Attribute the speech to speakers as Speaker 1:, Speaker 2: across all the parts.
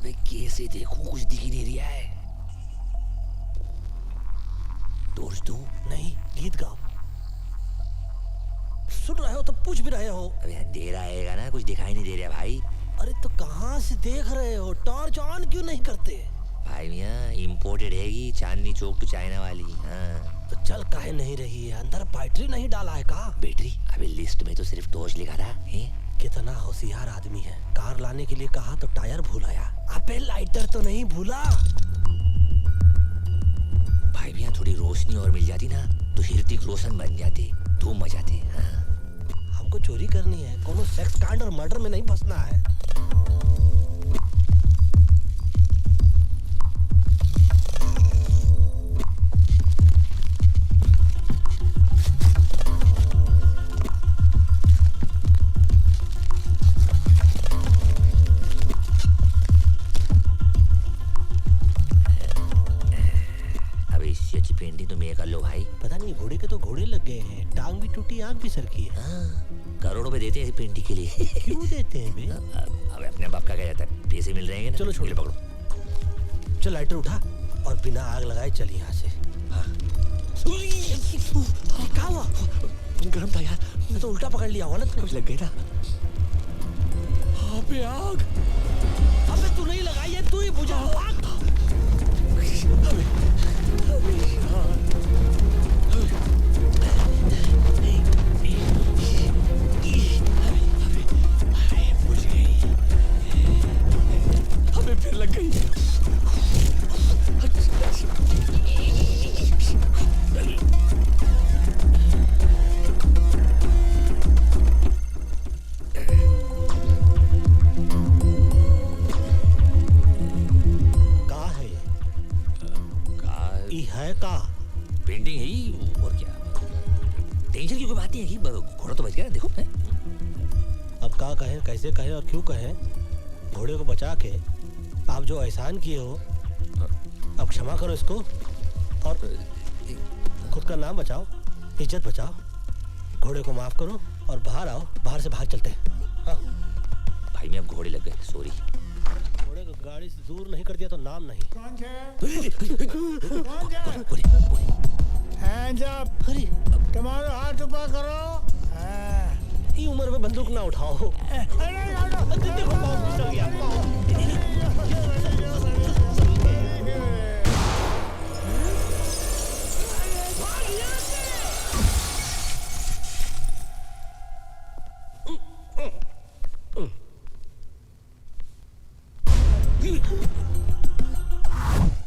Speaker 1: अबे कैसे देखूं, कुछ दिख ही नहीं रहा है। टॉर्च दूं?
Speaker 2: नहीं, गीत गाओ। सुन रहे हो तो पूछ भी रहे हो।
Speaker 1: अबे अंधेरा आएगा ना, कुछ दिखाई नहीं दे रहा भाई।
Speaker 2: अरे तो कहाँ से देख रहे हो? टॉर्च ऑन क्यों नहीं करते?
Speaker 1: भाई मियाँ इम्पोर्टेड हैगी, चांदनी चौक टू चाइना वाली। हाँ
Speaker 2: तो चल काहे नहीं रही है? अंदर बैटरी नहीं डाला है का?
Speaker 1: बैटरी? अबे लिस्ट में तो सिर्फ टॉर्च लिखा था।
Speaker 2: कितना होशियार आदमी है। कार लाने के लिए कहा तो टायर भूल आया। अबे लाइटर तो नहीं भूला?
Speaker 1: भाई मियाँ थोड़ी रोशनी और मिल जाती ना तो ऋतिक रोशन बन जाते, धूम मचाते। हाँ
Speaker 2: हमको चोरी करनी है, कोनो सेक्स कांड और मर्डर में नहीं फंसना है।
Speaker 1: पेंटिंग तो मैं कर लो भाई।
Speaker 2: पता नहीं घोड़े के तो घोड़े लग गए हैं, टांग भी टूटी, आंख भी सरकी है।
Speaker 1: हाँ, करोड़ों में देते हैं पेंटिंग के लिए।
Speaker 2: क्यों देते हैं बे?
Speaker 1: अबे अपने बाप का क्या जाता है, पैसे मिल रहे हैं ना।
Speaker 2: चलो छोड़,
Speaker 1: पकड़ो।
Speaker 2: चल लाइटर उठा और बिना आग लगाए चल यहाँ से।
Speaker 1: हाँ।
Speaker 2: क्या हुआ?
Speaker 1: गरम था यार,
Speaker 2: तो उल्टा पकड़ लिया होगा ना।
Speaker 1: कुछ लग गई ना।
Speaker 2: अबे आग! अबे तू नहीं लगाई है, तू ही बुझा आग।
Speaker 1: हमें फिर लग गई।
Speaker 2: कहाँ है ये? है का?
Speaker 1: पेंटिंग है ही, और क्या। टेंशन की कोई बात नहीं है कि घोड़ा तो बच गया, देखो है?
Speaker 2: अब का कहे, कैसे कहे और क्यों कहे? घोड़े को बचा के आप जो एहसान किए हो, अब क्षमा करो इसको और खुद का नाम बचाओ, इज्जत बचाओ। घोड़े को माफ करो और बाहर आओ, बाहर से भाग चलते हैं। हाँ।
Speaker 1: भाई मैं अब घोड़े लग गए, सॉरी।
Speaker 2: घोड़े को गाड़ी से दूर नहीं कर दिया तो नाम नहीं।
Speaker 3: कौन हैंड्स अप।
Speaker 2: अरे
Speaker 3: तुम्हारे हाथ ऊपर करो।
Speaker 2: ये उम्र में बंदूक ना उठाओ। देखो पाँव फिसल गया, पाँव।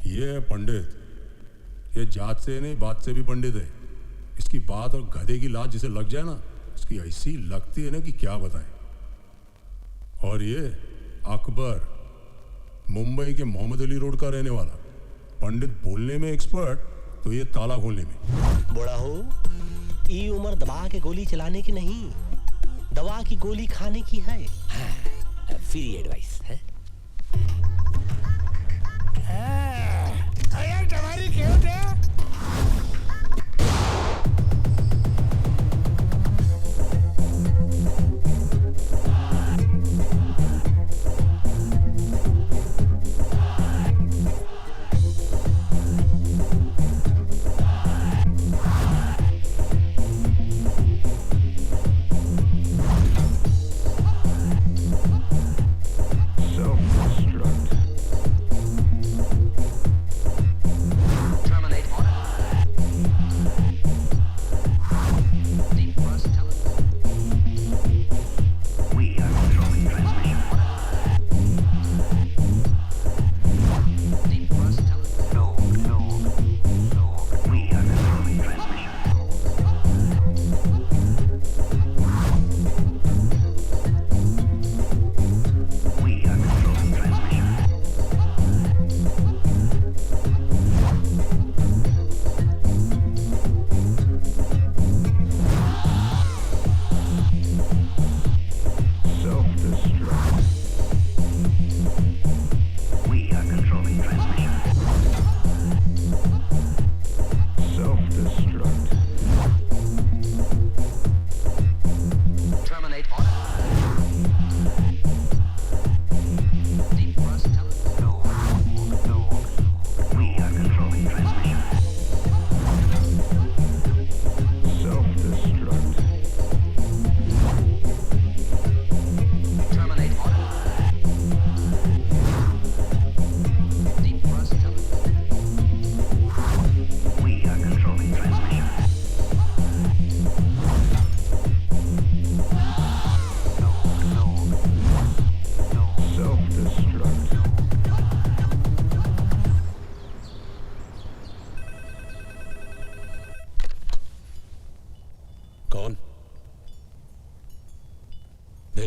Speaker 4: ये है पंडित। ये जात से नहीं, बात से भी पंडित है। इसकी बात और गधे की लात जिसे लग जाए ना, इसकी ऐसी लगती है ना कि क्या बताएं। और ये अकबर, मुंबई के मोहम्मद अली रोड का रहने वाला। पंडित बोलने में एक्सपर्ट, तो ये ताला खोलने में।
Speaker 2: बड़ा हो, ये उम्र दबा के गोली चलाने की नहीं, दवा की गोली खाने की है।
Speaker 1: हाँ, फ्री एडवाइस है।
Speaker 3: अरे तुम्हारी क्यों थे?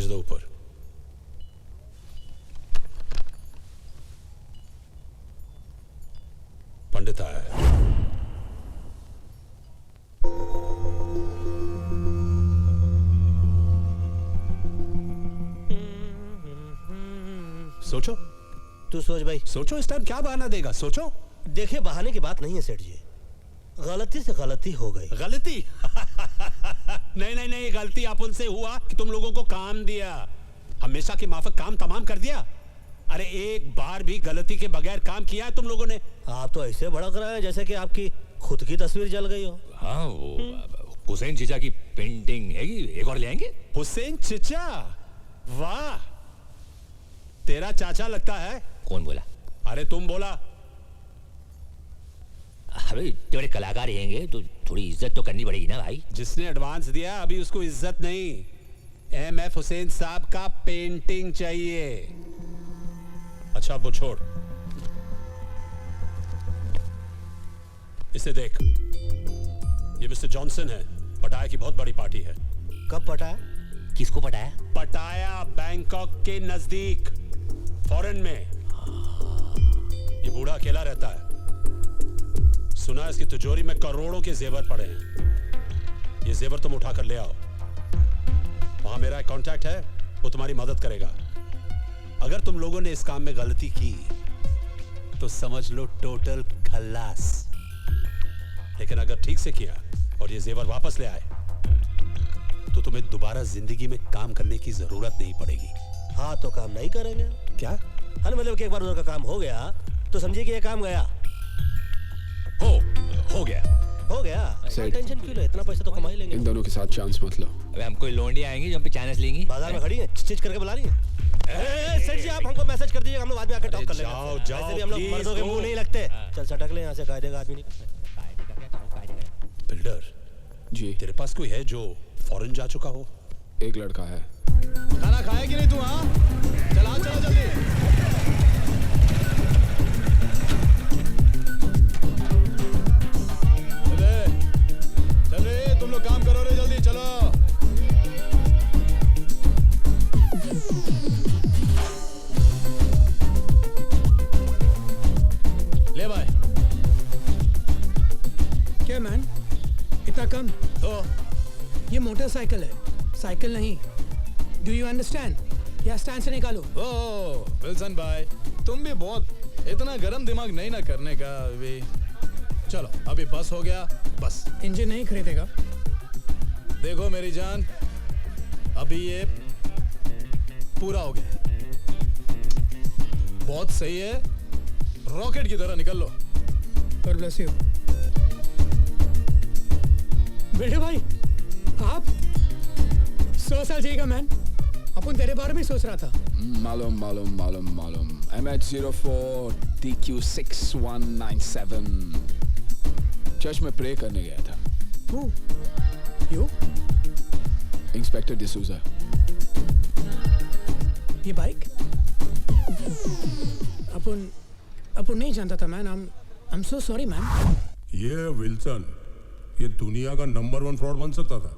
Speaker 5: भेज दो ऊपर। पंडित आया है। सोचो,
Speaker 2: तू सोच भाई।
Speaker 5: सोचो इस टाइम क्या बहाना देगा, सोचो।
Speaker 2: देखिए बहाने की बात नहीं है सेठ जी, गलती से गलती हो गई।
Speaker 5: गलती? नहीं नहीं नहीं, गलती अपन से हुआ कि तुम लोगों को काम दिया, हमेशा की माफक काम तमाम कर दिया। अरे एक बार भी गलती के बगैर काम किया है तुम लोगों ने?
Speaker 2: आप तो ऐसे भड़क रहे हैं जैसे कि आपकी खुद की तस्वीर जल गई हो।
Speaker 1: हाँ, वो हुसैन चीचा की पेंटिंग है, एक और ले आएंगे।
Speaker 5: हुसैन चिचा? वाह, तेरा चाचा लगता है।
Speaker 1: कौन बोला?
Speaker 5: अरे तुम बोला।
Speaker 1: अरे तेरे कलाकार रहेंगे तो थोड़ी इज्जत तो करनी पड़ेगी ना भाई।
Speaker 5: जिसने एडवांस दिया अभी उसको इज्जत नहीं, MF हुसैन साहब का पेंटिंग चाहिए। अच्छा वो छोड़, इसे देख, ये मिस्टर जॉनसन है, पटाया की बहुत बड़ी पार्टी है।
Speaker 2: कब पटाया?
Speaker 1: किसको पटाया?
Speaker 5: पटाया बैंकॉक के नजदीक, फॉरेन में। ये बूढ़ा अकेला रहता है, सुना है इसकी तिजोरी में करोड़ों के जेवर पड़े हैं। ये जेवर तुम उठा कर ले आओ, वहां मेरा एक कांटेक्ट है, वो तुम्हारी मदद करेगा। अगर तुम लोगों ने इस काम में गलती की तो समझ लो टोटल खल्लास, लेकिन अगर ठीक से किया और ये जेवर वापस ले आए तो तुम्हें दोबारा जिंदगी में काम करने की जरूरत नहीं पड़ेगी।
Speaker 2: हाँ तो काम नहीं करेंगे
Speaker 5: क्या?
Speaker 2: हाँ मतलब कि एक बार उधर का काम हो गया तो समझिए कि ये काम गया।
Speaker 5: हो गया।
Speaker 2: हो गया, टेंशन क्यों ले, इतना पैसा तो कमा ही लेंगे।
Speaker 6: इन दोनों के साथ चांस मत लो।
Speaker 1: अबे हम कोई लोंडी आएंगे जो हम पे चांस लेंगी।
Speaker 2: बाजार में खड़ी है, चिच करके बुला रही है। सेठ जी आप हमको मैसेज कर दीजिए, हम लोग बाद में आकर टॉक कर लेंगे।
Speaker 5: जाओ, जाओ,
Speaker 2: वैसे भी हम लोग
Speaker 5: please,
Speaker 2: मर्दों के
Speaker 5: go।
Speaker 2: मुंह नहीं लगते। चल सटक ले यहाँ से, कायदे का आदमी नहीं।
Speaker 5: बिल्डर,
Speaker 6: जी,
Speaker 5: तेरे पास कोई है जो फॉरेन जा चुका हो?
Speaker 6: एक लड़का है।
Speaker 3: खाना खाया कि नहीं तू? हाँ चला चलो जल्दी। चल रे, तुम लोग काम करो रे, जल्दी चलो। ले भाई।
Speaker 7: क्या मैन, इतना कम?
Speaker 3: तो
Speaker 7: ये मोटरसाइकिल है, साइकिल नहीं। Do you understand? या स्टैंड से निकालो।
Speaker 3: ओ विल्सन भाई, तुम भी बहुत इतना गरम दिमाग नहीं ना करने का अभी। चलो अभी बस हो गया, बस।
Speaker 7: इंजन नहीं खरीदेगा?
Speaker 3: देखो मेरी जान, अभी ये पूरा हो गया, बहुत सही है, रॉकेट की तरह निकल लो।
Speaker 7: God bless you। बेटे भाई, आप 100 साल जिएगा मैन, अपन तेरे बारे में सोच रहा था।
Speaker 6: मालूम मालूम मालूम मालूम। MH04 TQ6197 चर्च में प्रे करने गया था।
Speaker 7: Who? You?
Speaker 6: इंस्पेक्टर डिसूजा।
Speaker 7: ये बाइक? अपन नहीं जानता था man. I'm so sorry man.
Speaker 4: ये विल्सन, ये दुनिया का नंबर 1 फ्रॉड बन सकता था,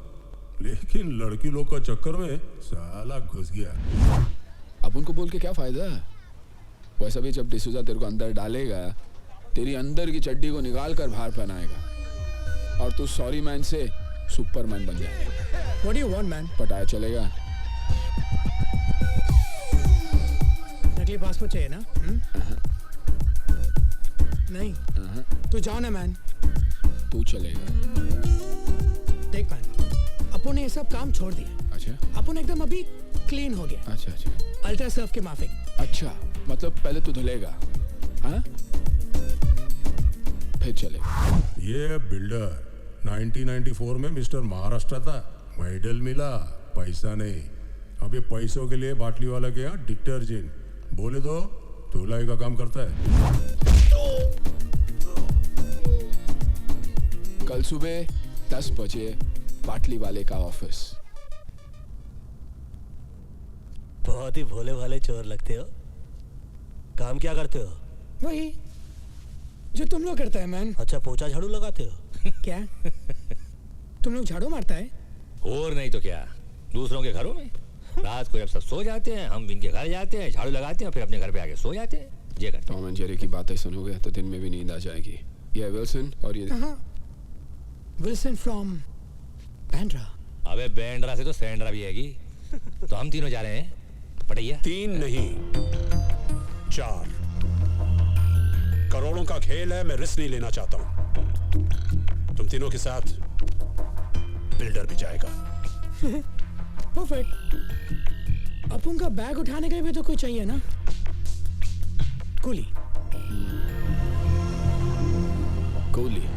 Speaker 4: लेकिन लड़की लोग का चक्कर में साला घुस गया।
Speaker 6: अब उनको बोल के क्या फायदा? वैसा भी जब डिसूजा तेरे को अंदर डालेगा, तेरी अंदर की चड्डी को निकाल कर बाहर पहनाएगा और तू सॉरी मैन से सुपरमैन बन जाएगा।
Speaker 7: What do you want man?
Speaker 6: पटाया चलेगा?
Speaker 7: नकली पासपोर्ट चाहिए ना? नहीं, तू जाओ ना मैन।
Speaker 6: तू चलेगा।
Speaker 7: देख मैन, अपन ने ये सब काम छोड़ दिया।
Speaker 6: अच्छा
Speaker 7: अपन एकदम अभी क्लीन हो गया,
Speaker 6: अच्छा अच्छा
Speaker 7: अल्ट्रा सर्फ के माफिक।
Speaker 6: अच्छा, मतलब पहले तू धुलेगा, हाँ? फिर चलेगा।
Speaker 4: ये बिल्डर 1994 में मिस्टर महाराष्ट्र था, मेडल मिला, पैसा नहीं। अब ये पैसों के लिए बाटली वाला के यहाँ डिटर्जेंट बोले तो धुलाई का काम करता है।
Speaker 6: कल सुबह 10 बजे बाटली वाले का ऑफिस।
Speaker 2: बहुत ही भोले भाले चोर लगते हो। काम क्या करते हो?
Speaker 7: वही जो तुम लोग करता है मैन।
Speaker 2: अच्छा, पोछा झाड़ू लगाते हो?
Speaker 7: क्या तुम लोग झाड़ू मारता है?
Speaker 1: और नहीं तो क्या, दूसरों के घरों में। रात को जब सब सो जाते हैं हम इनके घर जाते हैं, झाड़ू लगाते हैं, फिर अपने घर पे आके सो जाते हैं। ये करते
Speaker 6: टॉम एंड जेरी की बातें सुनोगे तो दिन में भी नींद आ जाएगी। ये विल्सन और ये
Speaker 7: विल्सन फ्रॉम बैंड्रा।
Speaker 1: हैं। अबे बैंड्रा से तो सैंड्रा भी आएगी। तो हम तीनों जा रहे हैं पटैया।
Speaker 5: 3 नहीं 4 करोड़ों का खेल है, मैं रिस्क नहीं लेना चाहता हूं। तुम तीनों के साथ बिल्डर भी जाएगा।
Speaker 7: परफेक्ट। अपन का बैग उठाने के भी तो कोई चाहिए ना, कूली।
Speaker 6: कूली।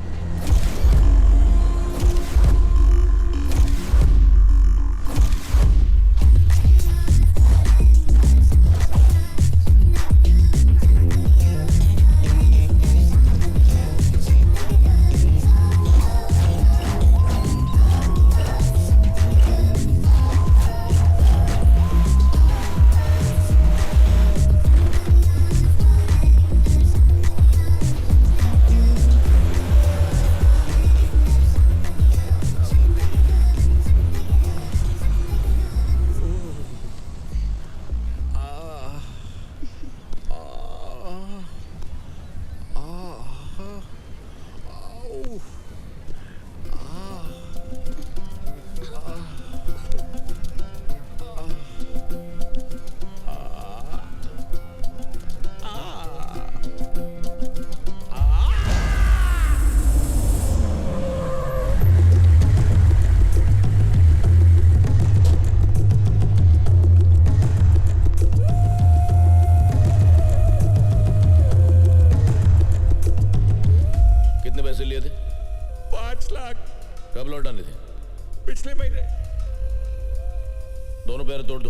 Speaker 8: दोनों पैर तोड़ दो।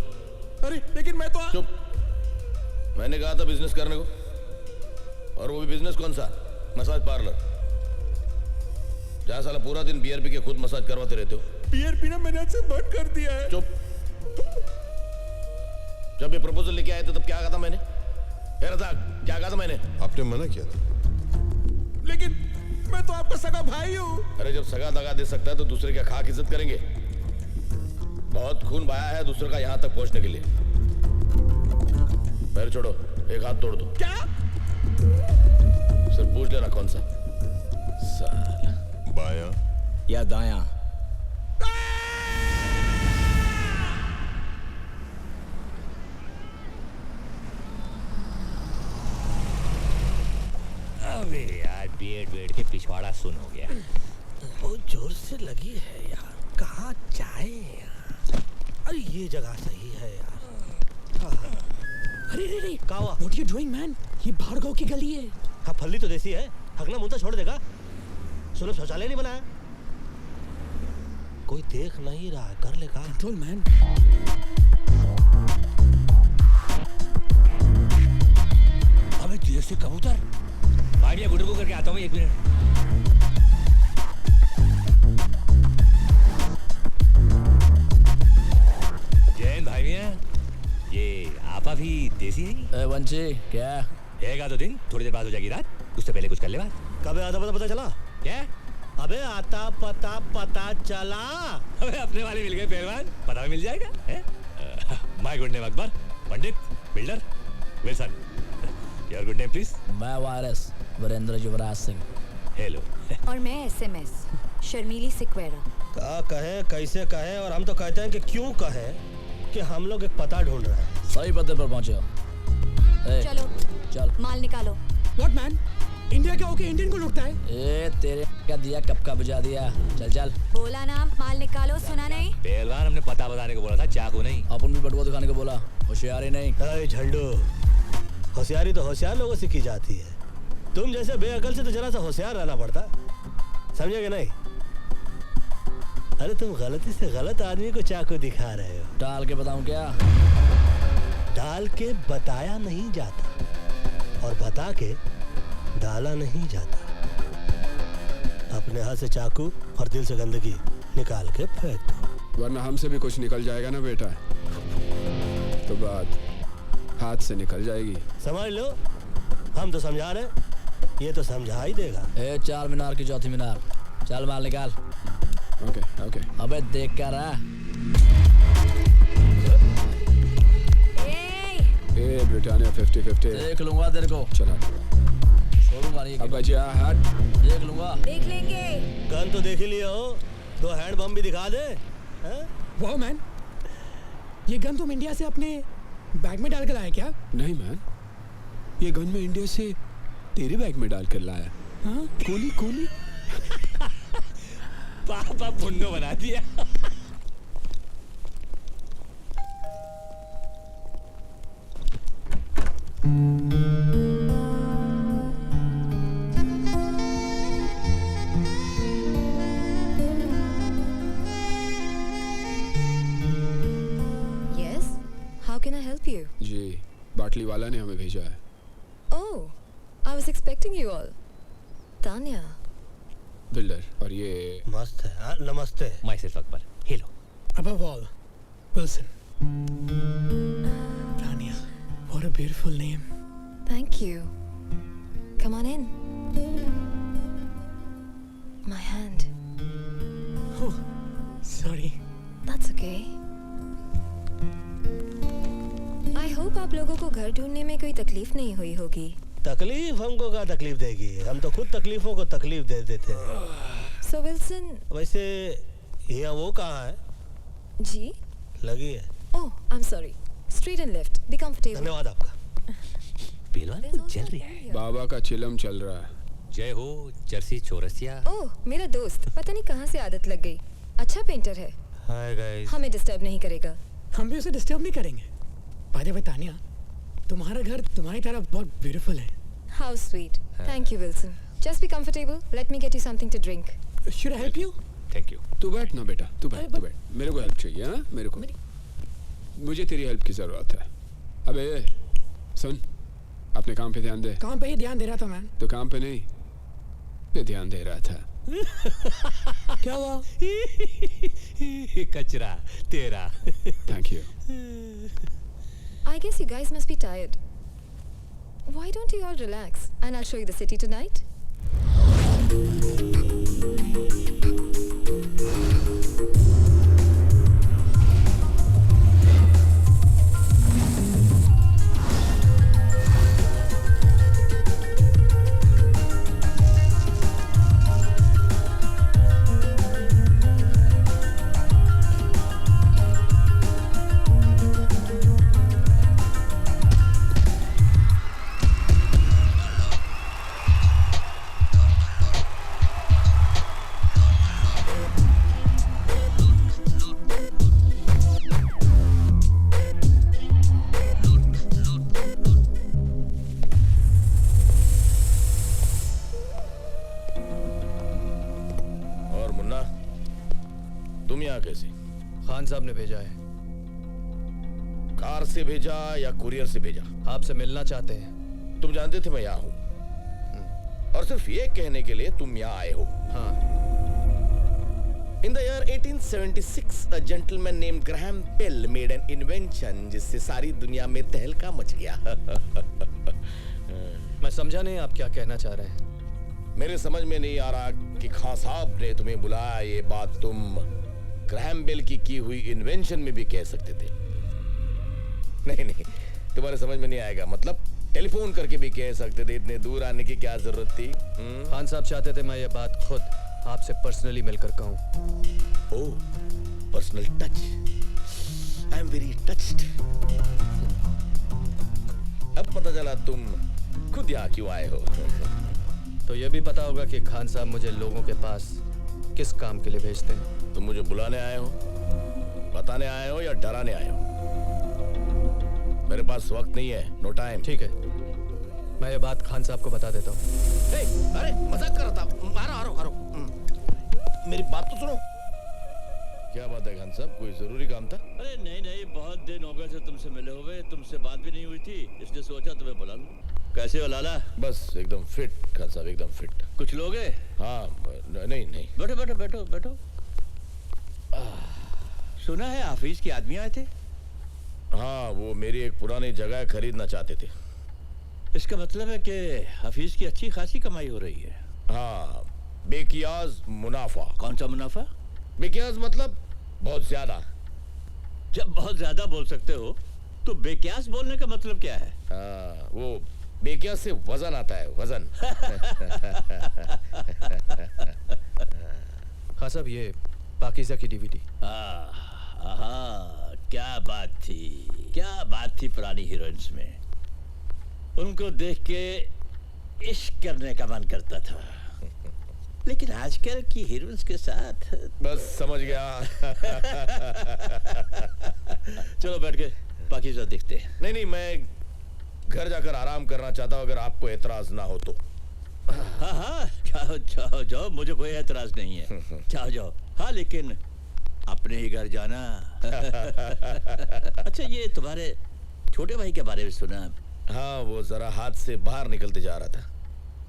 Speaker 3: अरे लेकिन मैं तो
Speaker 8: चुप। मैंने कहा था बिजनेस करने को, और वो भी बिजनेस कौन सा? मसाज पार्लर, जहां साला पूरा दिन बियर पी के खुद मसाज करवाते रहते हो।
Speaker 3: बियर पीना मैंने आज से बंद कर दिया है।
Speaker 8: चुप। जब ये प्रपोजल लेके आए थे तब क्या कहा था मैंने? क्या कहा था मैंने?
Speaker 4: आपने मना किया था।
Speaker 3: लेकिन मैं तो आपका सगा भाई हूँ।
Speaker 8: अरे जब सगा दगा दे सकता है तो दूसरे क्या खाक इज्जत करेंगे? बहुत खून बहाया है दूसरे का यहां तक पहुंचने के लिए। पैर छोड़ो, एक हाथ तोड़ दो।
Speaker 3: क्या?
Speaker 8: सिर्फ पूछ लेना कौन सा? साला।
Speaker 4: बायां
Speaker 1: या दायां? अबे यार बेड के पिछवाड़ा सुन हो गया।
Speaker 2: बहुत जोर से लगी है यार, कहाँ जाए यार? अरे ये जगह सही है यार।
Speaker 7: अरे रे रे,
Speaker 2: क्या हुआ?
Speaker 7: What you doing man? ये भार्गव की गली है।
Speaker 2: हाँ फल्ली तो देसी है, हगना मुंता छोड़ देगा। सुनो शौचालय नहीं बनाया, कोई देख नहीं रहा, कर ले काम।
Speaker 7: Control man।
Speaker 1: अबे देर से कबूतर। भाई गुडर को करके आता हूँ 1 मिनट। जैन भाई ये आपा भी देसी है?
Speaker 9: वंशी क्या
Speaker 1: रहेगा तो दिन, थोड़ी देर बाद हो जाएगी रात, उससे पहले कुछ कर ले बात।
Speaker 2: कब आता पता चला?
Speaker 1: क्या?
Speaker 2: अबे आता पता चला।
Speaker 1: अबे अपने वाले मिल गए पहलवान, पता भी मिल जाएगा। My good name Akbar, Pandit, builder, Wilson. Your good name please?
Speaker 9: मैं वारिस वीरेंद्र युवराज सिंह।
Speaker 1: हेलो।
Speaker 10: और मैं एसएमएस शर्मीली सिक्वेरा।
Speaker 2: क्या कहे, कैसे कहे, और हम तो कहते हैं कि क्यों कहे कि हम लोग एक पता ढूंढ रहे हैं।
Speaker 9: सही पते पर पहुंचे हो।
Speaker 10: चलो
Speaker 9: चल
Speaker 10: माल निकालो।
Speaker 7: What man? इंडिया क्या होके इंडियन को लुटता है?
Speaker 9: ए तेरे क्या दिया, कब का बुझा दिया। चल चल
Speaker 10: बोला ना माल निकालो, सुना नहीं?
Speaker 1: पहलवान हमने पता बताने को बोला था, चाकू नहीं।
Speaker 9: अपन भी बटुआ दिखाने को बोला, होशियारी नहीं।
Speaker 2: अरे झंडू, होशियारी तो होशियार लोगों से की जाती है, तुम जैसे बेअकल से तो जरा सा होशियार रहना पड़ता, समझे कि नहीं? अरे तुम गलती से गलत आदमी को चाकू दिखा रहे हो।
Speaker 9: टाल के बताऊं क्या?
Speaker 2: डाल के बताया नहीं जाता, और बता के डाला नहीं जाता। अपने हाथ से चाकू और दिल से गंदगी निकाल के फेंक दो,
Speaker 6: वरना हमसे भी कुछ निकल जाएगा ना बेटा, तो बात हाथ से निकल जाएगी।
Speaker 2: समझ लो, हम तो समझा रहे, ये तो समझा ही देगा।
Speaker 9: ए 4 मीनार की चौथी मीनार, चल माल निकाल।
Speaker 6: Okay okay.
Speaker 9: अबे देख क्या रहा?
Speaker 6: ए ब्रिटानिया 50-50
Speaker 9: देख लूंगा तेरे को,
Speaker 6: चला
Speaker 9: छोड़ूंगा नहीं।
Speaker 6: अब बजा हट।
Speaker 9: देख लूंगा।
Speaker 10: देख लेंगे।
Speaker 2: गन तो देख ही लिया हो, 2 हैंड बम भी दिखा दे।
Speaker 7: वाह मैन, ये गन तुम इंडिया से अपने बैग में डाल कर लाए क्या?
Speaker 6: नहीं मैन, ये गन मैं इंडिया से तेरे बैग में डाल कर लाया।
Speaker 7: हाँ?
Speaker 6: कोली कोली।
Speaker 1: पापा पुन्नो बना दिया।
Speaker 10: Yes. How can I help you?
Speaker 6: जी, बाटली वाला ने हमें भेजा है।
Speaker 10: Oh, I was expecting you all. Tanya.
Speaker 6: Builder, और ये
Speaker 2: मस्त है। हाँ, नमस्ते।
Speaker 1: My self Akbar, hello.
Speaker 7: Above all, Wilson. Tanya, what a beautiful name.
Speaker 10: Thank you. Come on in. My hand.
Speaker 7: Oh, sorry.
Speaker 10: That's okay. I hope आप लोगों को घर ढूंढने में कोई तकलीफ नहीं हुई होगी।
Speaker 2: तकलीफ हमको क्या तकलीफ देगी, हम तो खुद तकलीफों को तकलीफ दे देते हैं।
Speaker 10: So Wilson.
Speaker 2: वैसे यहाँ वो कहाँ है?
Speaker 10: जी?
Speaker 2: लगी है।
Speaker 10: Oh, I'm sorry. Straight and left. Be comfortable.
Speaker 2: धन्यवाद आपका।
Speaker 1: पहलवान कुछ चल रहा है।
Speaker 6: बाबा का चिलम चल रहा है।
Speaker 1: जय हो जर्सी चौरसिया।
Speaker 10: ओह, मेरा दोस्त, पता नहीं कहाँ से आदत लग गई। अच्छा पेंटर है।
Speaker 2: Hi guys.
Speaker 10: हमें डिस्टर्ब नहीं करेगा।
Speaker 7: हम भी उसे डिस्टर्ब नहीं करेंगे। बाय द वे तानिया, तुम्हारा घर तुम्हारी तरह बहुत ब्यूटीफुल है।
Speaker 10: How sweet. Thank you, Wilson. Just be comfortable. Let me get you something to drink.
Speaker 7: Should I help you?
Speaker 1: Thank you.
Speaker 6: तू बैठ ना बेटा, तू बैठ, तू बैठ। मेरे को हेल्प चाहिए, हाँ? मेरे को मुझे तेरी हेल्प की जरूरत है। अबे सुन, अपने काम पे ध्यान दे।
Speaker 7: काम पे ही ध्यान दे रहा था मैन।
Speaker 6: तो काम पे नहीं, पे ध्यान दे रहा था।
Speaker 7: क्या हुआ?
Speaker 1: कचरा तेरा।
Speaker 6: Thank you.
Speaker 10: I guess you guys must be tired. Why don't you all relax and I'll show you the city tonight?
Speaker 11: Khan साहब ने भेजा है।
Speaker 8: कार से भेजा या कुरियर से भेजा?
Speaker 11: आपसे मिलना चाहते हैं।
Speaker 8: तुम जानते थे मैं यहाँ हूँ, और सिर्फ ये कहने के लिए तुम यहाँ आए हो।
Speaker 11: हाँ।
Speaker 8: In the year 1876, a gentleman named Graham Bell made an invention जिससे सारी दुनिया में तहलका मच गया।
Speaker 11: मैं समझा नहीं आप क्या कहना चाह रहे हैं।
Speaker 8: मेरे समझ में नहीं आ रहा कि खान साहब ने तुम्हें बुलाया। ये बात तुम ग्रैहम बेल की हुई इन्वेंशन में भी कह सकते थे। नहीं, तुम्हारे समझ में नहीं आएगा। मतलब टेलीफोन करके भी कह सकते थे। इतने दूर आने की क्या जरूरत थी?
Speaker 11: खान साहब चाहते थे मैं ये बात खुद आपसे पर्सनली मिलकर कहूं।
Speaker 8: Oh, personal touch. I am very touched. अब पता चला तुम खुद यहाँ क्यों आए हो।
Speaker 11: तो ये भी पता होगा कि खान साहब मुझे लोगों के पास किस काम के लिए भेजते हैं।
Speaker 8: तुम मुझे बुलाने आए हो, बताने आए हो, या डराने आए हो? मेरे पास वक्त नहीं है, नो टाइम।
Speaker 11: ठीक है, मैं ये बात खान साहब को बता देता हूँ।
Speaker 8: अरे मजाक कर रहा था। आरो। मेरी बात तो सुनो। क्या बात है खान साहब, कोई जरूरी काम था?
Speaker 12: अरे नहीं, बहुत दिन हो गए थे तुमसे मिले हुए, तुमसे बात भी नहीं हुई थी, इसलिए सोचा तुम्हें बुला लूं। कैसे हो लाला?
Speaker 8: बस एकदम फिट खान साहब, एकदम फिट।
Speaker 12: कुछ लोग हैं?
Speaker 8: हाँ, नहीं।
Speaker 12: बैठो। सुना है हाफिज के आदमी आए थे?
Speaker 8: हाँ, वो मेरी एक पुरानी जगह खरीदना चाहते थे।
Speaker 12: इसका मतलब है कि हाफिज की अच्छी खासी कमाई हो रही है।
Speaker 8: हाँ, बेकियाज मुनाफा।
Speaker 12: कौन सा मुनाफा?
Speaker 8: बेकियाज मतलब बहुत ज्यादा।
Speaker 12: जब बहुत ज्यादा बोल सकते हो तो बेक्यास बोलने का मतलब क्या है?
Speaker 8: वो बेक्यास से वजन आता है, वजन।
Speaker 11: हाँ साहब, ये पाकीज़ा की डीवीडी।
Speaker 12: क्या बात थी पुरानी हीरोइंस में। उनको देख के इश्क करने का मन करता था, लेकिन आजकल की हीरोइंस के साथ
Speaker 8: बस समझ गया।
Speaker 12: चलो बैठ के पाकीज़ा देखते हैं।
Speaker 8: नहीं, मैं घर जाकर आराम करना चाहता हूँ, अगर आपको एतराज ना हो तो।
Speaker 12: हाँ, जाओ, मुझे कोई एतराज नहीं है। जाओ। हाँ, लेकिन अपने ही घर जाना। अच्छा, ये तुम्हारे छोटे भाई के बारे में सुना?
Speaker 8: हाँ, वो जरा हाथ से बाहर निकलते जा रहा था।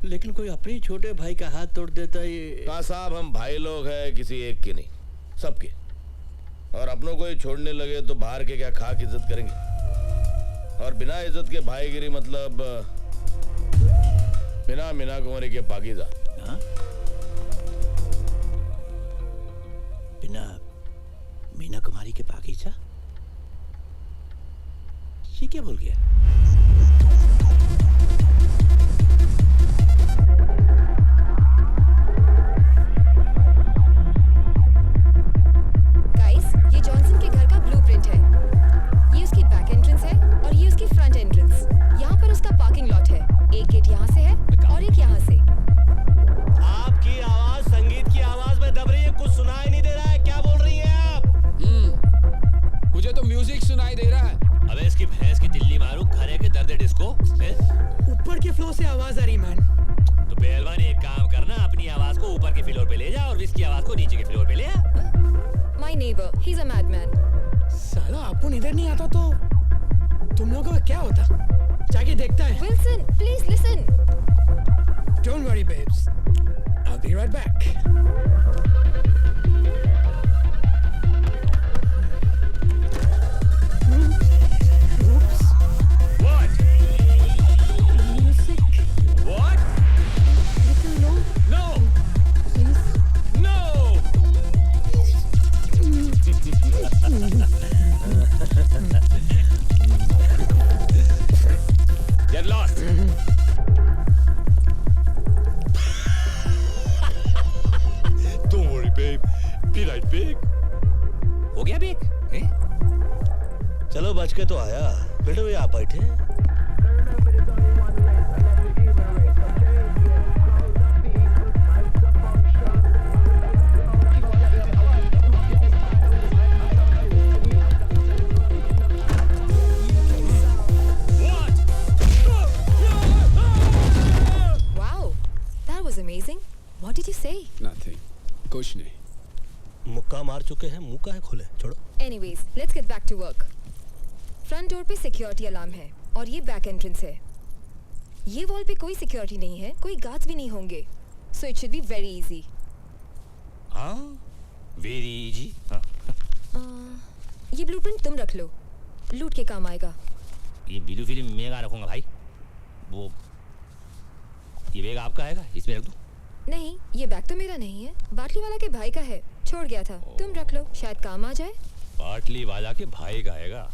Speaker 12: लेकिन कोई अपने छोटे भाई का हाथ तोड़ देता ये?
Speaker 8: कहा साहब, हम भाई लोग हैं, किसी एक के नहीं, सबके। और अपनों को ही छोड़ने लगे तो बाहर के क्या खाक इज्जत करेंगे? और बिना इज्जत के भाईगिरी मतलब बिना मीना कुमारी के पाकीज़ा।
Speaker 12: हाँ? बिना मीना कुमारी के पाकीज़ा? ये क्या बोल गया?
Speaker 10: ये जॉनसन के घर का ब्लूप्रिंट है। ये उसकी बैक एंट्रेंस है और ये उसकी फ्रंट एंट्रेंस। यहाँ पर उसका पार्किंग लॉट है। एक गेट यहाँ से है और एक यहाँ से।
Speaker 2: आपकी आवाज संगीत की आवाज में दब रही है, कुछ सुनाई नहीं दे रहा है। क्या बोल रही हैं आप?
Speaker 6: मुझे तो म्यूजिक सुनाई दे रहा है।
Speaker 1: अबे इसकी भैंस की तिल्ली मारू, घरे के दर्द डिस्को।
Speaker 7: ऊपर के फ्लोर से आवाज आ रही मैन।
Speaker 1: तो पहलवान एक काम करना, अपनी आवाज को ऊपर के फ्लोर पे ले जा और इसकी आवाज को नीचे के फ्लोर पे ले आ।
Speaker 10: My neighbor, he's a madman.
Speaker 7: साला अपन इधर नहीं आता तो तुम लोगों का क्या होता? जाके देखता है।
Speaker 10: Wilson, please listen.
Speaker 7: Don't worry, babes. I'll be right back. Oops.
Speaker 1: What?
Speaker 10: Music.
Speaker 1: What?
Speaker 10: Little low,
Speaker 1: No!
Speaker 10: please.
Speaker 1: No! Get lost. Don't worry, babe. Be right back. हो गया बेक?
Speaker 2: चलो बच के तो आया। बेटे भैया आप बैठे।
Speaker 10: Wow, that was amazing. What did you say?
Speaker 6: Nothing. कुछ नहीं।
Speaker 2: मुक्का मार चुके हैं, मुंह का है खोले, छोड़ो।
Speaker 10: Anyways, let's get back to work. Front door पे सिक्योरिटी अलार्म है और ये बैक एंट्रेंस है। ये वॉल पे कोई सिक्योरिटी नहीं है, कोई गार्ड्स भी नहीं होंगे, so it should be very easy.
Speaker 1: हाँ, वेरी इजी।
Speaker 10: ये ब्लूप्रिंट तुम रख लो, लूट के काम आएगा।
Speaker 1: ये ब्लू फिल्म मेगा रखूंगा भाई। वो ये बैग आपका आएगा, इसमें रख दूं?
Speaker 10: नहीं, ये बैग तो मेरा नहीं है, बाटली वाला के भाई का है, छोड़ गया था। तुम रख लो, शायद काम आ जाए।
Speaker 1: बाटली वाला के भाई का आएगा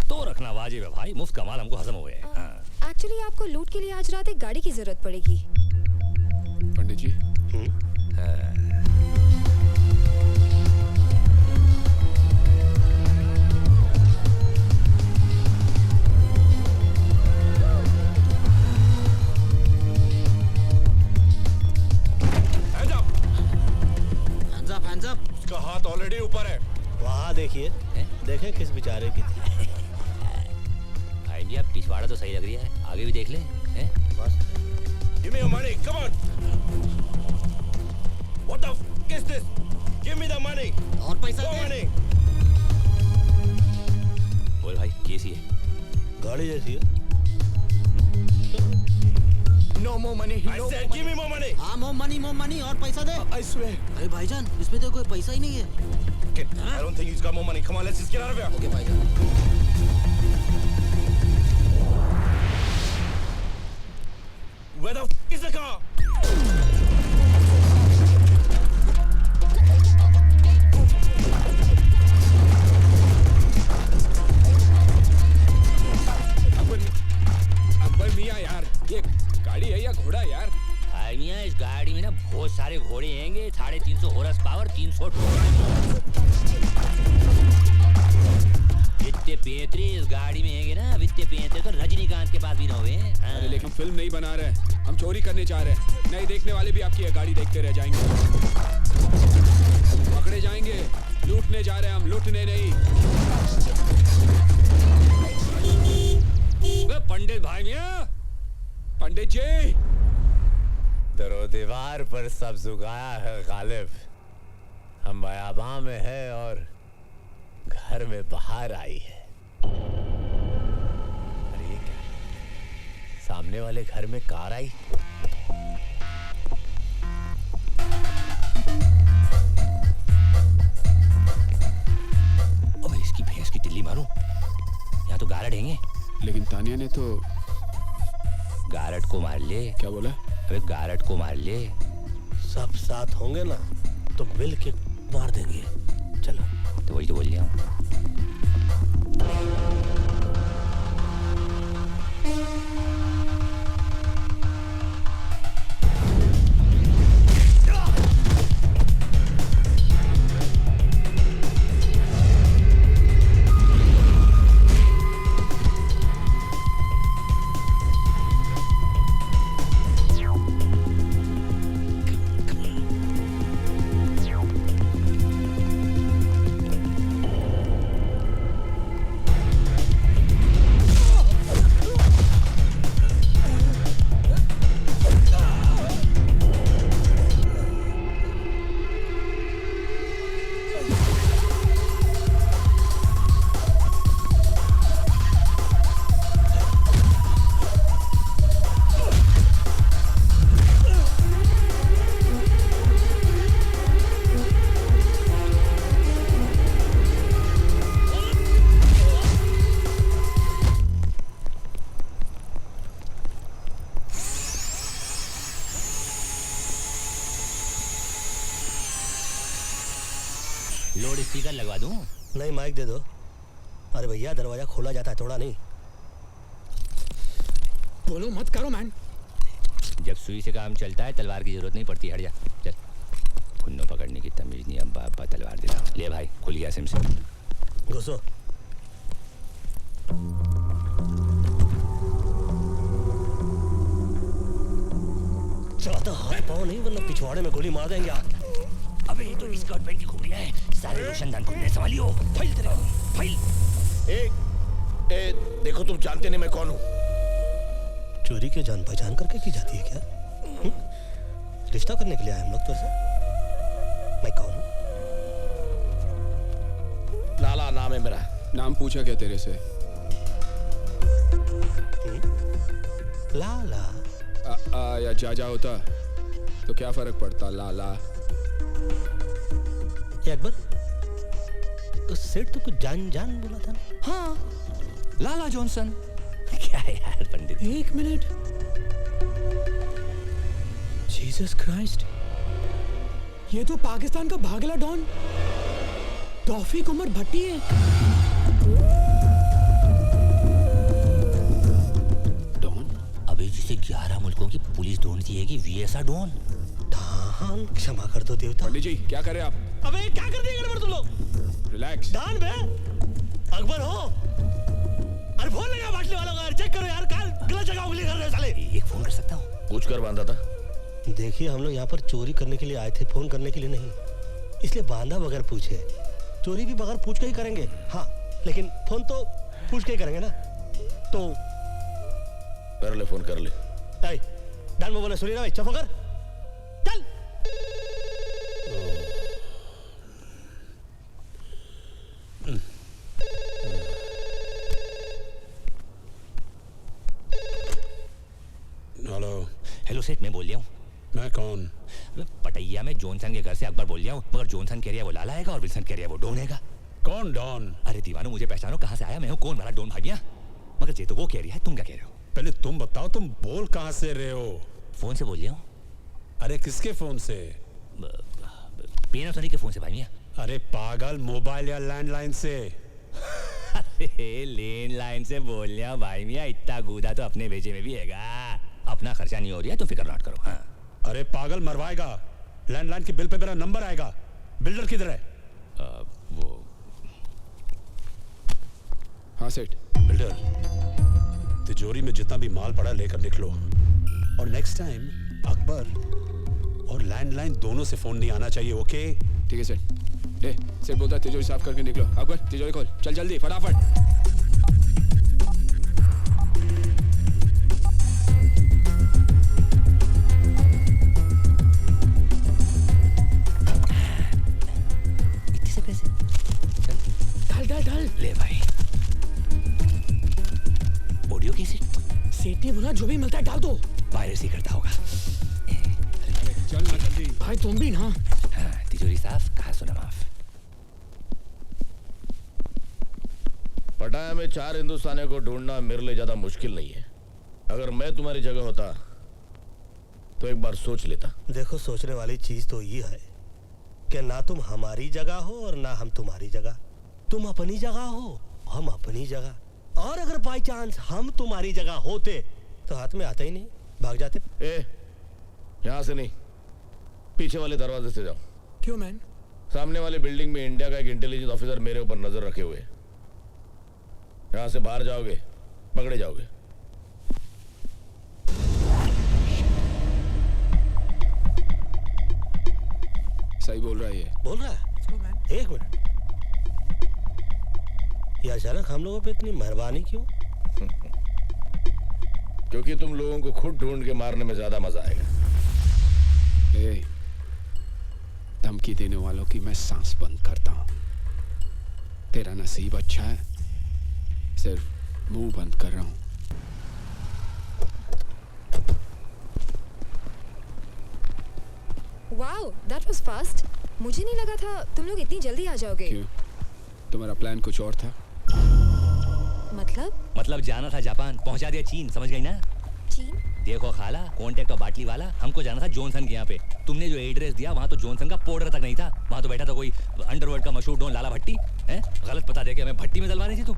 Speaker 1: तो रखना वाजिब है भाई, मुफ्त का माल हमको हजम हो गया।
Speaker 10: एक्चुअली आपको लूट के लिए आज रात एक गाड़ी की जरूरत पड़ेगी।
Speaker 6: पंडित जी।
Speaker 2: Hands up.
Speaker 8: उसका हाथ ऑलरेडी ऊपर है।
Speaker 2: वहाँ देखिए, देखें किस बेचारे की थी।
Speaker 1: आइडिया पिछवाड़ा तो सही लग रही है, आगे भी देख ले।
Speaker 2: बस।
Speaker 8: Give me your money, come on. What the f is this? Give me the money.
Speaker 2: और पैसा
Speaker 8: More money.
Speaker 1: बोल भाई, कैसी है?
Speaker 2: गाड़ी जैसी है।
Speaker 3: No more money.
Speaker 8: I said give me more money.
Speaker 2: हाँ, more money और पैसा दे।
Speaker 3: I swear.
Speaker 2: अरे भाईजान, इसमें तो कोई पैसा ही नहीं है।
Speaker 8: I don't think he's got more money. Come on, let's just get out of here.
Speaker 2: Okay भाईजान।
Speaker 8: Where the f is the car?
Speaker 13: भाई मियाँ इस गाड़ी में ना बहुत सारे घोड़े हैंगे 350 हॉर्स पावर 300 इतने पेंतरे इस गाड़ी में हैंगे ना इतने पेंतरे तो रजनीकांत के पास भी ना हुए हैं।
Speaker 6: अरे लेकिन फिल्म नहीं बना रहे, हम चोरी करने जा रहे हैं। नहीं देखने वाले भी आपकी ये गाड़ी देखते रह जाएंगे। पकड़े जाएंगे, लूटने जा रहे हैं हम, लूटने नहीं।
Speaker 1: पंडित भाई मियाँ,
Speaker 6: पंडित जी,
Speaker 8: दरो दीवार पर सब्ज उगाया है गालिब, हम बयाबा में है और घर में बाहर आई है। अरे ये क्या, सामने वाले घर में कार आई।
Speaker 13: अबे इसकी भैंस की तिल्ली मारूं, यहाँ तो गारड हैंगे।
Speaker 6: लेकिन तानिया ने तो
Speaker 13: गारड को मार ले।
Speaker 6: क्या बोला?
Speaker 13: अबे गारड को मार ले।
Speaker 2: सब साथ होंगे ना तो मिल के मार देंगे। चलो।
Speaker 13: तो वही तो बोल रहा हूँ। लोड स्पीकर लगवा दूं?
Speaker 2: नहीं, माइक दे दो। अरे भैया दरवाजा खोला जाता है, थोड़ा नहीं।
Speaker 7: बोलो मत करो मैन।
Speaker 13: जब सुई से काम चलता है तलवार की जरूरत नहीं पड़ती। हट जा, चल। खुन्नो पकड़ने की तमीज नहीं, अब्बा अब्बा तलवार दे रहा। ले भाई, खुल गया सिम से।
Speaker 2: घुसो। ज्यादा हाथ पाँव नहीं वरना पिछवाड़े में गोली मार देंगे आप।
Speaker 13: अबे ये तो स्कर्ट पैंट की खुबरिया है। सारे रोशनदान खुलने संभालियो। फाइल तेरे फाइल।
Speaker 8: देखो तुम जानते नहीं मैं कौन हूँ।
Speaker 2: चोरी के जान पहचान करके की जाती है क्या? रिश्ता करने के लिए आए हम लोग तो ऐसा। मैं कौन हूँ?
Speaker 8: लाला नाम है मेरा।
Speaker 6: नाम पूछा क्या तेरे से?
Speaker 2: लाला
Speaker 6: या जा होता तो क्या फर्क पड़ता? लाला
Speaker 2: अकबर, उस सेठ तो कुछ जान बोला था ना?
Speaker 13: हाँ, लाला जॉनसन। क्या यार पंडित।
Speaker 7: एक मिनट। जीसस क्राइस्ट, ये तो पाकिस्तान का भागला डॉन तौफीक उमर भट्टी है।
Speaker 13: डॉन? अबे जिसे 11 मुल्कों की पुलिस ढूंढती है कि वीएसआ डॉन।
Speaker 2: दान, क्षमा कर दो देवता।
Speaker 6: पंडित जी क्या करे आप?
Speaker 2: अबे क्या कर दिए गड़बड़ तुम लोग?
Speaker 6: रिलैक्स।
Speaker 2: दान बे अकबर हो। अरे फोन लगा बाटली वालों का, चेक करो यार, गलत जगह उंगली कर रहे हो साले।
Speaker 13: एक फोन कर सकता हूँ?
Speaker 8: पूछ कर बांधा था।
Speaker 2: देखिए हम लोग यहाँ पर चोरी करने के लिए आए थे, फोन करने के लिए नहीं। इसलिए बांधा बगैर पूछे। चोरी भी बगैर पूछ के ही करेंगे, हाँ, लेकिन फोन तो पूछ के ही करेंगे ना। तो
Speaker 8: कर ले, फोन कर ले।
Speaker 2: डान बोले सुनी ना भाई, चुप कर, चल।
Speaker 5: हेलो।
Speaker 13: हेलो सेठ, मैं बोल रहा हूँ।
Speaker 5: मैं कौन?
Speaker 13: पटैया में जॉनसन के घर से अकबर बोल रहा हूँ, मगर जॉनसन कह रहा है वो लाला आएगा और विल्सन कह रहा है वो डॉन आएगा।
Speaker 5: कौन डॉन?
Speaker 13: अरे दीवानो, मुझे पहचानो, कहाँ से आया मैं हूँ, कौन वाला डॉन भाई? मगर ये तो वो कह रही है, तुम क्या कह रहे हो?
Speaker 5: पहले तुम बताओ, तुम बोल कहाँ से रहे हो?
Speaker 13: फोन से बोल रहा हूँ।
Speaker 5: अरे किसके फोन से?
Speaker 13: पैनासोनिक के फोन से भाई।
Speaker 5: अरे पागल, मोबाइल या लैंडलाइन से?
Speaker 13: अरे लैंडलाइन से बोल रहा भाई मियाँ, इतना गूदा तो अपने भेजे में भी हैगा। अपना खर्चा नहीं हो रहा है, तुम फिक्र मत करो। हाँ
Speaker 5: अरे पागल, मरवाएगा। लैंडलाइन के बिल पे मेरा नंबर आएगा। बिल्डर किधर है?
Speaker 13: वो
Speaker 6: हाँ सेठ।
Speaker 5: बिल्डर, तिजोरी में जितना भी माल पड़ा लेकर निकलो, और नेक्स्ट टाइम अकबर और लैंडलाइन दोनों से फोन नहीं आना चाहिए, ओके?
Speaker 6: ठीक है सेठ। ए सेठ बोलता है तिजोरी साफ करके निकलो। अकबर तिजोरी खोल, चल जल्दी फटाफट।
Speaker 7: डाल
Speaker 13: ले भाई। ऑडियो कैसेट
Speaker 7: सेठ ने बोला जो भी मिलता है डाल दो।
Speaker 13: पायरेसी करता होगा।
Speaker 6: चल ना जल्दी।
Speaker 7: भाई तुम भी ना।
Speaker 13: हाँ, तिजोरी साफ, कहा सुना माफ।
Speaker 8: पटाया में 4 हिंदुस्तानियों को ढूंढना मेरे लिए ज्यादा मुश्किल नहीं है। अगर मैं तुम्हारी जगह होता तो एक बार सोच लेता।
Speaker 2: देखो, सोचने वाली चीज तो ये है कि ना तुम हमारी जगह हो और ना हम तुम्हारी जगह। तुम अपनी जगह हो, हम अपनी जगह। और अगर बाई चांस हम तुम्हारी जगह होते तो हाथ में आते ही नहीं, भाग जाते।
Speaker 8: यहां से नहीं, पीछे वाले दरवाजे से जाओ।
Speaker 7: क्यों मैन?
Speaker 8: सामने वाली बिल्डिंग में इंडिया का एक इंटेलिजेंस ऑफिसर मेरे ऊपर नजर रखे हुए। यहां से बाहर जाओगे पकड़े जाओगे।
Speaker 6: सही बोल रहा है ये।
Speaker 2: बोल रहा है? एक मिनट, ये अचानक हम लोगों पे इतनी मेहरबानी क्यों?
Speaker 8: क्योंकि तुम लोगों को खुद ढूंढ के मारने में ज्यादा मजा आएगा।
Speaker 6: धमकी देने वालों की मैं सांस बंद करता हूं। तेरा नसीब अच्छा है, सिर्फ मुंह बंद कर रहा हूं।
Speaker 10: Wow, that was fast. मुझे नहीं लगा था तुम लोग इतनी जल्दी आ जाओगे।
Speaker 6: क्यों? तुम्हारा प्लान कुछ और था?
Speaker 10: मतलब
Speaker 13: जाना था जापान, पहुंचा दिया चीन, समझ गई ना?
Speaker 10: चीन?
Speaker 13: देखो खाला, कॉन्टेक्ट का बाटली वाला, हमको जाना था जॉनसन के यहाँ पे। तुमने जो एड्रेस दिया वहाँ तो जॉनसन का पाउडर तक नहीं था। वहाँ तो बैठा था कोई अंडरवर्ल्ड का मशहूर डॉन लाला भट्टी। हैं? गलत पता देके हमें भट्टी में डलवानी थी तुम।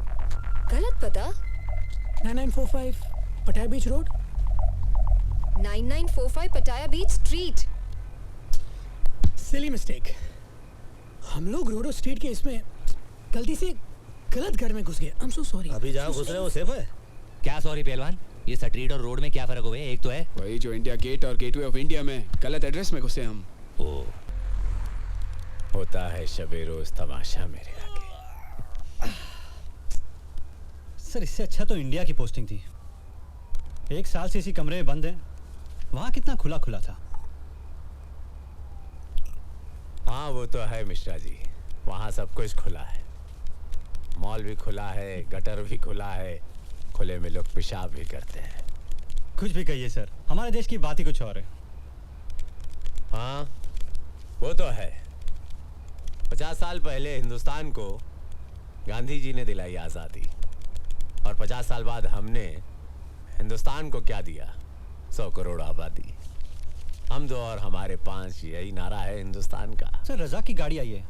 Speaker 10: गलत पता?
Speaker 7: 9945 पटाया बीच रोड।
Speaker 10: 9945 पटाया बीच स्ट्रीट।
Speaker 7: Silly mistake. हम लोग रोडो स्ट्रीट के इसमें गलती से गलत घर में घुस गए। I'm so sorry।
Speaker 2: अभी जहाँ घुस रहे हो सेफ है?
Speaker 13: क्या सॉरी पहलवान, ये स्ट्रीट और रोड में क्या फर्क हुआ है? एक तो है
Speaker 6: वही जो इंडिया गेट और गेटवे ऑफ इंडिया में गलत एड्रेस में घुसे हम।
Speaker 13: ओ,
Speaker 14: होता है शबे रोज तमाशा मेरे आगे।
Speaker 15: सर इससे अच्छा तो इंडिया की पोस्टिंग थी। 1 साल से इसी कमरे में बंद है, वहाँ कितना खुला खुला था।
Speaker 14: हाँ वो तो है मिश्रा जी, वहाँ सब कुछ खुला है। मॉल भी खुला है, गटर भी खुला है, खुले में लोग पेशाब भी करते हैं।
Speaker 15: कुछ भी कहिए सर, हमारे देश की बात ही कुछ और है।
Speaker 14: हाँ वो तो है। 50 साल पहले हिंदुस्तान को गांधी जी ने दिलाई आज़ादी, और 50 साल बाद हमने हिंदुस्तान को क्या दिया? 100 करोड़ आबादी। हम दो और हमारे 5, यही नारा है हिंदुस्तान का।
Speaker 15: सर रजा की गाड़ी आई है।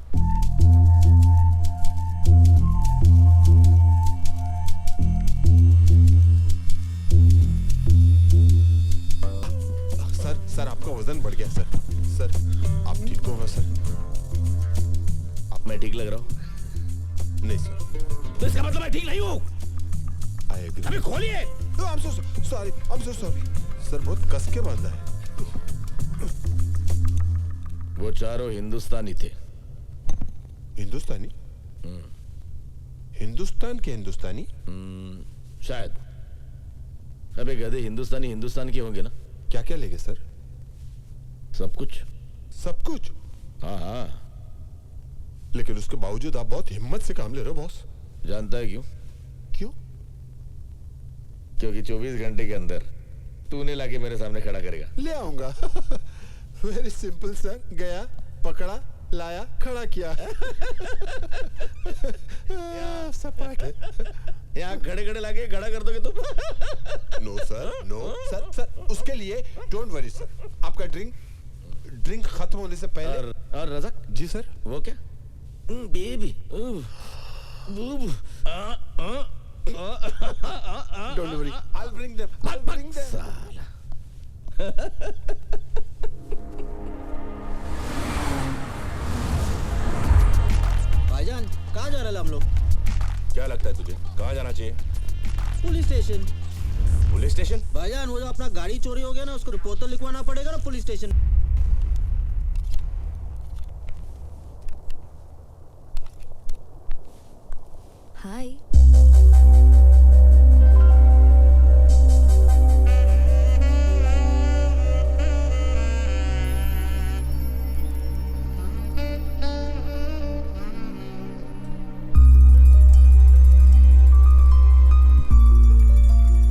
Speaker 16: सर आपका वजन बढ़ गया सर। सर आप ठीक हो गए सर?
Speaker 8: मैं ठीक लग रहा हूँ?
Speaker 16: नहीं सर।
Speaker 8: तो इसका मतलब मैं ठीक नहीं हूँ?
Speaker 16: अबे
Speaker 8: खोलिए।
Speaker 16: I'm so sorry, I'm so sorry। Sir बहुत कस के बांधा है।
Speaker 8: वो चारों हिंदुस्तानी थे।
Speaker 16: हिंदुस्तानी? हिंदुस्तान के हिंदुस्तानी?
Speaker 8: शायद। अबे गधे, हिंदुस्तानी हिंदुस्तान के होंगे ना?
Speaker 16: क्या क्या लेंगे सर?
Speaker 8: सब कुछ।
Speaker 16: सब कुछ?
Speaker 8: हाँ हाँ।
Speaker 16: लेकिन उसके बावजूद आप बहुत हिम्मत से काम ले रहे हो बॉस।
Speaker 8: जानता है क्यों?
Speaker 16: क्यों?
Speaker 8: क्योंकि 24 घंटे के अंदर तूने लाके मेरे सामने खड़ा करेगा।
Speaker 16: ले आऊंगा। Very simple sir. गया, पकड़ा, लाया, खड़ा किया।
Speaker 8: सपाट। यहाँ खड़े खड़े लाके खड़ा कर दोगे तुम?
Speaker 16: No sir, no sir. Sir उसके लिए डोंट वरी सर। आपका ड्रिंक खत्म होने से पहले।
Speaker 8: और रज़ाक
Speaker 16: जी सर।
Speaker 8: वो क्या? Baby.
Speaker 16: Don't worry, I'll bring them।
Speaker 8: है तुझे? कहाँ जाना चाहिए?
Speaker 2: Police station.
Speaker 8: Police station?
Speaker 2: भाईजान वो जो अपना गाड़ी चोरी हो गया ना, उसको रिपोर्ट तो लिखवाना पड़ेगा ना police station.
Speaker 10: Hi.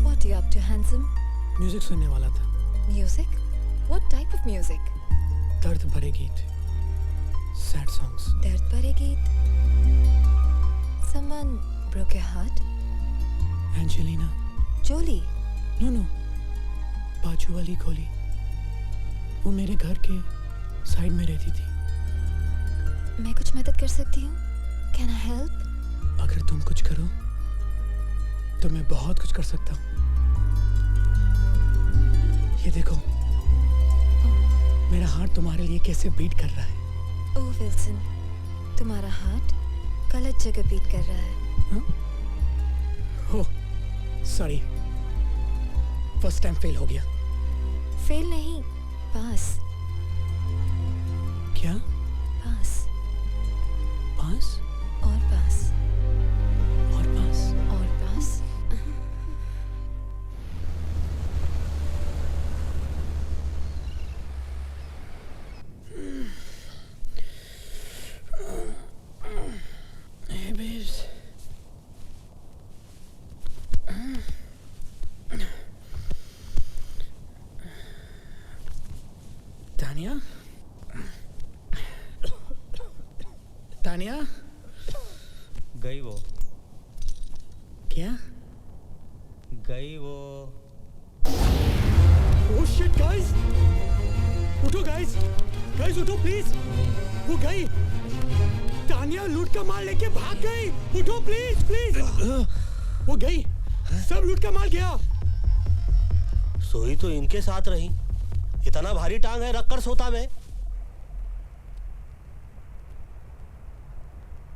Speaker 10: What are you up to, handsome?
Speaker 7: Music सुनने वाला था।
Speaker 10: Music? What type of music?
Speaker 7: दर्द भरे गीत, सैड सॉन्ग्स।
Speaker 10: दर्द भरे गीत? Someone broke your heart?
Speaker 7: Angelina.
Speaker 10: Jolie?
Speaker 7: No, बाजू वाली गोली। वो मेरे घर के साइड में रहती थी।
Speaker 10: मैं कुछ मदद कर सकती हूँ? Can I help?
Speaker 7: अगर तुम कुछ करो तो मैं बहुत कुछ कर सकता हूँ। ये देखो, मेरा हार्ट तुम्हारे लिए कैसे बीट कर रहा है।
Speaker 10: ओह विल्सन, तुम्हारा हार्ट गलत जगह बीट कर रहा है।
Speaker 7: ओह, सॉरी, फर्स्ट टाइम फेल हो गया।
Speaker 10: फेल नहीं, पास।
Speaker 7: क्या?
Speaker 10: पास।
Speaker 7: पास?
Speaker 10: और पास।
Speaker 7: और पास?
Speaker 10: और पास।
Speaker 7: Hey, babes. तानिया? तानिया?
Speaker 2: गई वो।
Speaker 7: क्या?
Speaker 2: गई वो।
Speaker 7: Oh shit, guys! उठो guys! Guys उठो please! वो गई! तानिया लूट का माल लेके भाग गई! उठो प्लीज प्लीज! वो गई! सब लूट का माल गया!
Speaker 2: सोई तो इनके साथ रही। इतना भारी टांग है, रख कर सोता मैं।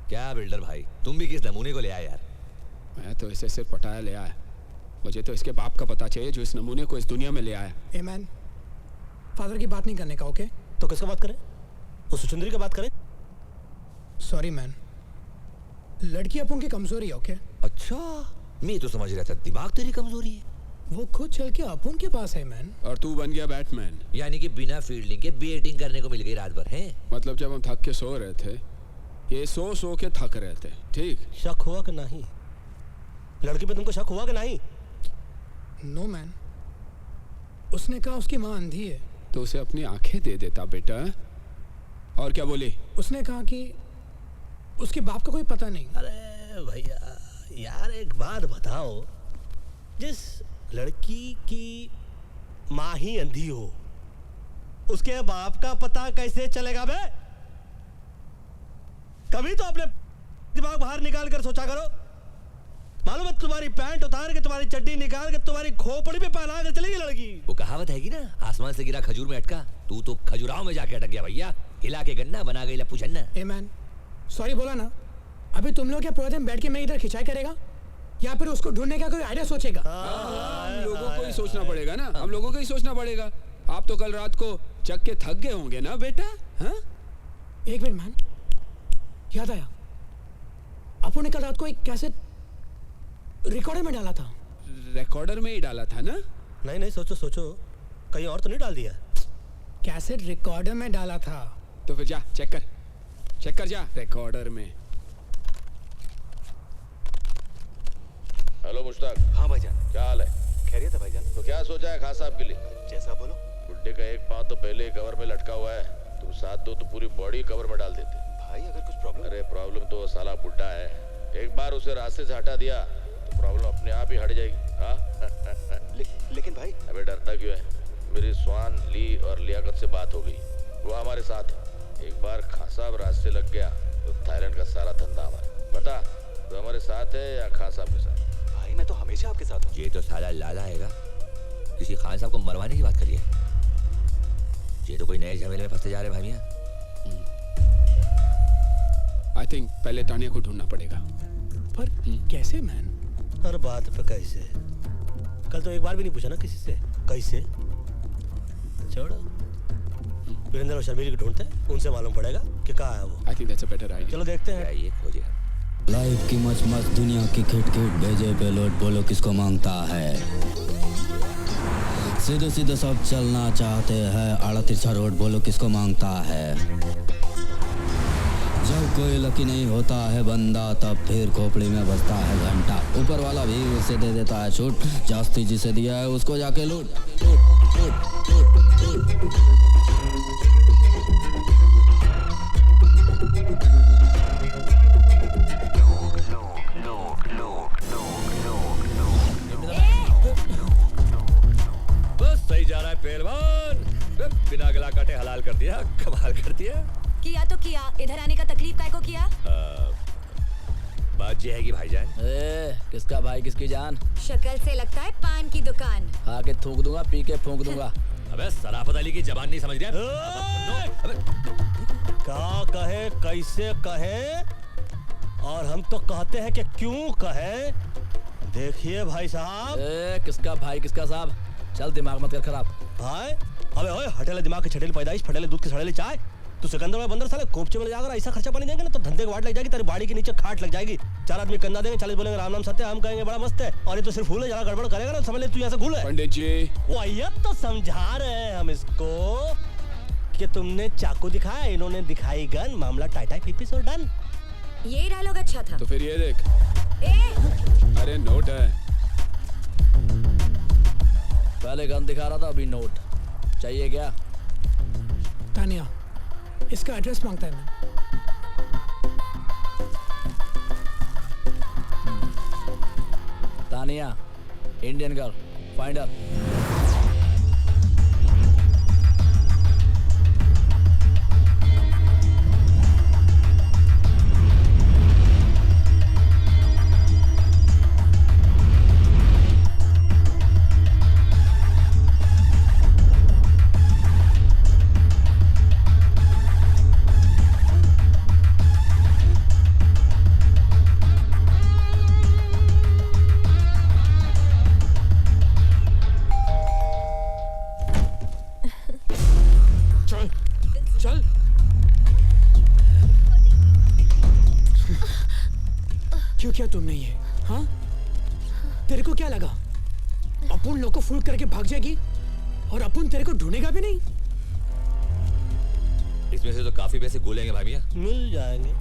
Speaker 13: क्या बिल्डर भाई, तुम भी किस नमूने को ले आए यार?
Speaker 6: मैं तो इसे सिर्फ पटाया ले आया। मुझे तो इसके बाप का पता चाहिए जो इस नमूने को इस दुनिया में ले आया।
Speaker 7: ए मैन, फादर की बात नहीं करने का, ओके?
Speaker 2: तो किसका बात करें? उस सुचंद्री की बात करें?
Speaker 7: सॉरी मैन, लड़की अपन की कमजोरी है, ओके?
Speaker 13: अच्छा, मैं तो समझ रहा था दिमाग तेरी कमजोरी है।
Speaker 7: वो खुद चल के अपन के पास है मैन।
Speaker 6: और तू बन गया बैटमैन।
Speaker 13: यानी कि बिना फील्डिंग के बैटिंग करने को मिल गई रात भर, हैं?
Speaker 6: मतलब जब हम थक के सो रहे थे, ये सो के थक रहे थे, ठीक?
Speaker 2: शक हुआ कि नहीं? लड़की पे तुमको शक हुआ कि नहीं?
Speaker 7: नो मैन, उसने कहा उसकी माँ अंधी है।
Speaker 6: तो उसे अपनी आंखें दे देता बेटा। और क्या बोली?
Speaker 7: उसने कहा कि उसके बाप का कोई पता नहीं।
Speaker 2: अरे भैया यार, एक बात बताओ, जिस लड़की की माँ ही अंधी हो, उसके बाप का पता कैसे चलेगा बे? कभी तो अपने दिमाग बाहर निकाल कर सोचा करो। मालूम है, तुम्हारी पैंट उतार के, तुम्हारी चड्डी निकाल के, तुम्हारी खोपड़ी पे पहना कर चलेगी लड़की।
Speaker 13: वो कहावत है कि ना, आसमान से गिरा खजूर में अटका। तू तो खजुराहो में जाके अटक गया भैया। हिला के गन्ना बना गई लप्पू छन्ना।
Speaker 7: ए मैन, सॉरी बोला ना। अभी तुम लोग क्या पूरा दिन बैठ के मैं इधर खिंचाई करेगा, या फिर उसको ढूंढने का कोई आइडिया सोचेगा?
Speaker 6: हम लोगों को ही सोचना पड़ेगा ना। हम लोगों को ही सोचना पड़ेगा। आप तो कल रात को चक के थक गए होंगे ना बेटा? हाँ?
Speaker 7: एक मिनट मैन, याद आया, अपन ने कल रात को एक कैसेट रिकॉर्डर में डाला था।
Speaker 6: रिकॉर्डर में ही डाला था ना?
Speaker 2: नहीं, सोचो, कहीं और तो नहीं डाल दिया?
Speaker 7: कैसेट रिकॉर्डर में डाला था।
Speaker 6: तो फिर जा चेक कर जा रिकॉर्डर में।
Speaker 8: हेलो मुश्ताक।
Speaker 17: हाँ भाईजान।
Speaker 8: क्या हाल है?
Speaker 17: खैरियत है भाईजान।
Speaker 8: तो क्या सोचा है खान साहब के लिए?
Speaker 17: जैसा बोलो।
Speaker 8: बुड्ढे का एक पाँव तो पहले ही कवर में लटका हुआ है, तुम साथ दो तो पूरी बॉडी कवर में डाल देते।
Speaker 17: भाई अगर कुछ प्रॉब्लम?
Speaker 8: अरे प्रॉब्लम तो वो साला बुड्ढा है, एक बार उसे रास्ते से हटा दिया तो प्रॉब्लम अपने आप ही हट जाएगी। हाँ?
Speaker 17: लेकिन भाई।
Speaker 8: अबे डरता क्यों है? मेरी स्वान ली और लियाकत से बात हो गई, वो हमारे साथ है। एक बार खान साहब रास्ते लग गया तो थाईलैंड का सारा धंधा हमारा। बता, तो हमारे साथ है या खान साहब के साथ?
Speaker 17: भाई मैं तो हमेशा आपके साथ हूँ।
Speaker 13: ये तो साला लाला हैगा, किसी खान साहब को मरवाने की बात करिए। ये तो कोई नए झमेले में फंसते जा रहे भाई।
Speaker 6: आई थिंक पहले तानिया को ढूंढना पड़ेगा।
Speaker 7: पर कैसे मैन?
Speaker 2: हर बात पे कैसे? कल तो एक बार भी नहीं पूछा ना किसी से कैसे। छोड़ो, वीरेंद्र और शर्मिली को ढूंढते हैं, उनसे मालूम पड़ेगा कि कहाँ है वो।
Speaker 6: I think that's a better idea.
Speaker 2: चलो देखते हैं।
Speaker 12: आइए खोजिए।
Speaker 18: लाइफ की मच मच दुनिया की खिट खिट भेजे पेलोड बोलो किसको मांगता है। सीधे सीधे सब चलना चाहते हैं, आड़ा तिरछा रोड बोलो किसको मांगता है। जब कोई लकी नहीं होता है बंदा, तब फिर खोपड़ी में बजता है घंटा। ऊपर वाला भी उसे दे देता है छूट, जास्ती जिसे दिया है उसको जाके लूट लूट लूट लूट लूट।
Speaker 1: बस सही जा रहा है पहलवान, बिना गला काटे हलाल कर दिया, कमाल कर दिया।
Speaker 19: किया तो किया, इधर आने का तकलीफ काय को किया?
Speaker 1: बात ये है कि भाईजान।
Speaker 9: किसका भाई किसकी जान?
Speaker 19: शक्ल से लगता है पान की दुकान।
Speaker 9: आके थूक दूंगा, पी के फूंक दूंगा।
Speaker 1: अबे सराफत अली की जबान नहीं समझ रहा?
Speaker 2: क्या कहे, कैसे कहे, और हम तो कहते हैं कि क्यों कहे। देखिए भाई साहब।
Speaker 9: किसका भाई किसका साहब? चल दिमाग मत कर खराब।
Speaker 2: भाई अबे ओए, हटेले दिमाग की छटेली पैदाइश, फटेले दूध की सड़ेली चाय। तू सिकंदर में बंदर साले कोपचे में ले जाकर ऐसा खर्चा पानी देंगे ना तो धंधे की वाट लग जाएगी, तेरी बाड़ी के नीचे खाट लग जाएगी। 4 आदमी कंधा देंगे, 40 बोलेंगे राम नाम सत्य, हम कहेंगे बड़ा मस्त है, और ये तो सिर्फ फूल है, जरा गड़बड़ करेगा ना समझ ले तू यहाँ से घूल है।
Speaker 6: पंडित जी
Speaker 2: वही तो समझा रहे हैं हम इसको कि तुमने चाकू दिखाया, इन्होंने दिखाई गन, मामला टाइटा फिपिस और डन।
Speaker 19: ये डायलॉग अच्छा था।
Speaker 6: तो फिर ये देख। अरे नोट है।
Speaker 9: पहले गन दिखा रहा था, अभी नोट चाहिए क्या?
Speaker 7: तानिया, इसका एड्रेस मांगता है मैं।
Speaker 9: Tania, Indian girl, find her.
Speaker 7: चल। क्यों किया तुमने ये? हाँ, तेरे को क्या लगा अपन लोग को फूल करके भाग जाएगी और अपन तेरे को ढूंढेगा भी नहीं?
Speaker 1: इसमें से तो काफी पैसे गोलेंगे भाई मियां।
Speaker 2: मिल जाएंगे।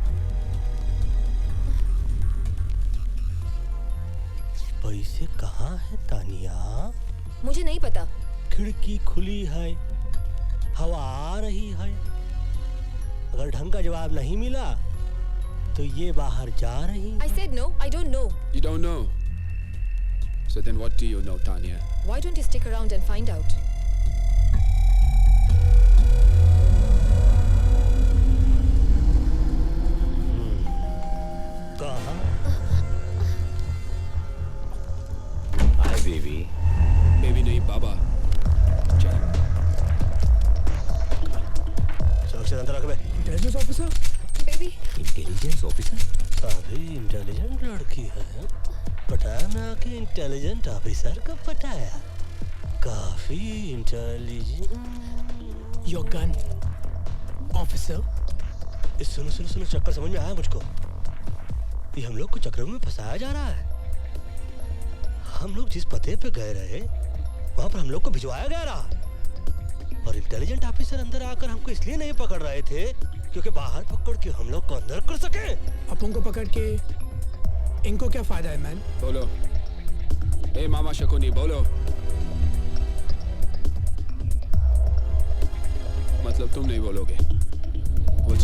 Speaker 2: पैसे कहाँ है तानिया?
Speaker 10: मुझे नहीं पता।
Speaker 2: खिड़की खुली है, हवा आ रही है, अगर ढंग का जवाब नहीं मिला तो ये बाहर जा रही है।
Speaker 10: I said no, I don't know.
Speaker 6: You don't know. So then what do you know, Tanya?
Speaker 10: Why don't you stick around and find out?
Speaker 2: कहाँ?
Speaker 14: Hi baby.
Speaker 6: बेबी नहीं बाबा।
Speaker 2: सुरक्षित अंदर रख बे।
Speaker 7: Intelligence officer.
Speaker 10: Baby.
Speaker 1: Intelligence officer?
Speaker 2: काफी intelligent लड़की है। पटाया मैं आके इंटेलिजेंट ऑफिसर को पटाया। काफी इंटेलिजेंट।
Speaker 7: Your gun officer.
Speaker 2: सुनो सुनो सुनो, चक्कर समझ में आया मुझको। ये हम लोग को चक्कर में फंसाया जा रहा है। हम लोग जिस पते पे गए रहे वहां पर हम लोग को भिजवाया गया रहा, और इंटेलिजेंट ऑफिसर अंदर आकर हमको इसलिए नहीं पकड़ रहे थे क्योंकि बाहर पकड़ के हम लोग को अंदर कर सके।
Speaker 7: अपन को पकड़ के इनको क्या फायदा है मैन?
Speaker 6: बोलो। ए मामा शकुनी बोलो। मतलब तुम नहीं बोलोगे? बोल।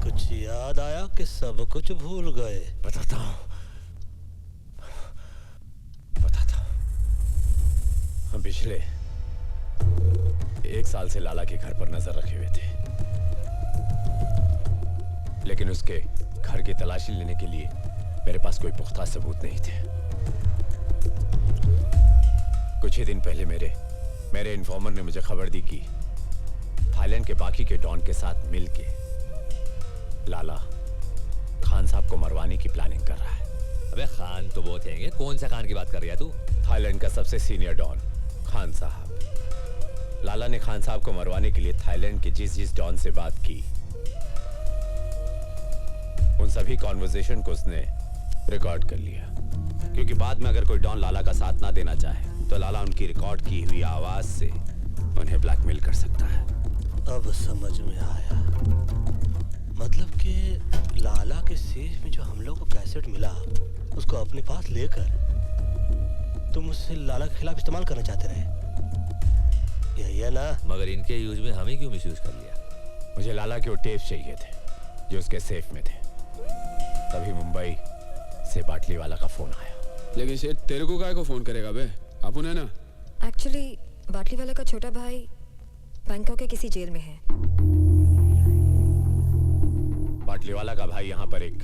Speaker 2: कुछ याद आया कि सब कुछ भूल गए?
Speaker 8: बताता हूँ। हम पिछले 1 साल से लाला के घर पर नजर रखे हुए थे, लेकिन उसके घर की तलाशी लेने के लिए मेरे पास कोई पुख्ता सबूत नहीं थे। कुछ ही दिन पहले मेरे
Speaker 14: मेरे इन्फॉर्मर ने मुझे खबर दी कि थाईलैंड के बाकी के डॉन के साथ मिलके लाला खान साहब को मरवाने की प्लानिंग कर रहा है।
Speaker 13: अबे खान तो बहुत हैंगे, कौन सा खान की बात कर रही है तू?
Speaker 14: थाईलैंड का सबसे सीनियर डॉन खान साहब। लाला ने खान साहब को मरवाने के लिए थाईलैंड के जिस डॉन से बात की, उन सभी कॉन्वर्सेशन को उसने रिकॉर्ड कर लिया, क्योंकि बाद में अगर कोई डॉन लाला का साथ ना देना चाहे तो लाला उनकी रिकॉर्ड की हुई आवाज से उन्हें ब्लैकमेल कर सकता है।
Speaker 2: अब समझ में आया, मतलब कि लाला के सेफ में जो हम लोग को कैसेट मिला उसको अपने पास लेकर तुम उससे लाला के खिलाफ इस्तेमाल करना चाहते रहे, यही है ना?
Speaker 13: मगर इनके यूज में हमें क्यों मिसयूज कर लिया?
Speaker 14: मुझे लाला के वो टेप चाहिए थे जो उसके सेफ में थे। तभी मुंबई से बाटली वाला का फोन आया।
Speaker 6: लेकिन शेर तेरे को काय को फोन करेगा बे? आप उन्हें ना।
Speaker 10: एक्चुअली बाटली वाला का छोटा भाई बैंकॉक के किसी जेल में है।
Speaker 14: बाटली वाला का भाई यहाँ पर एक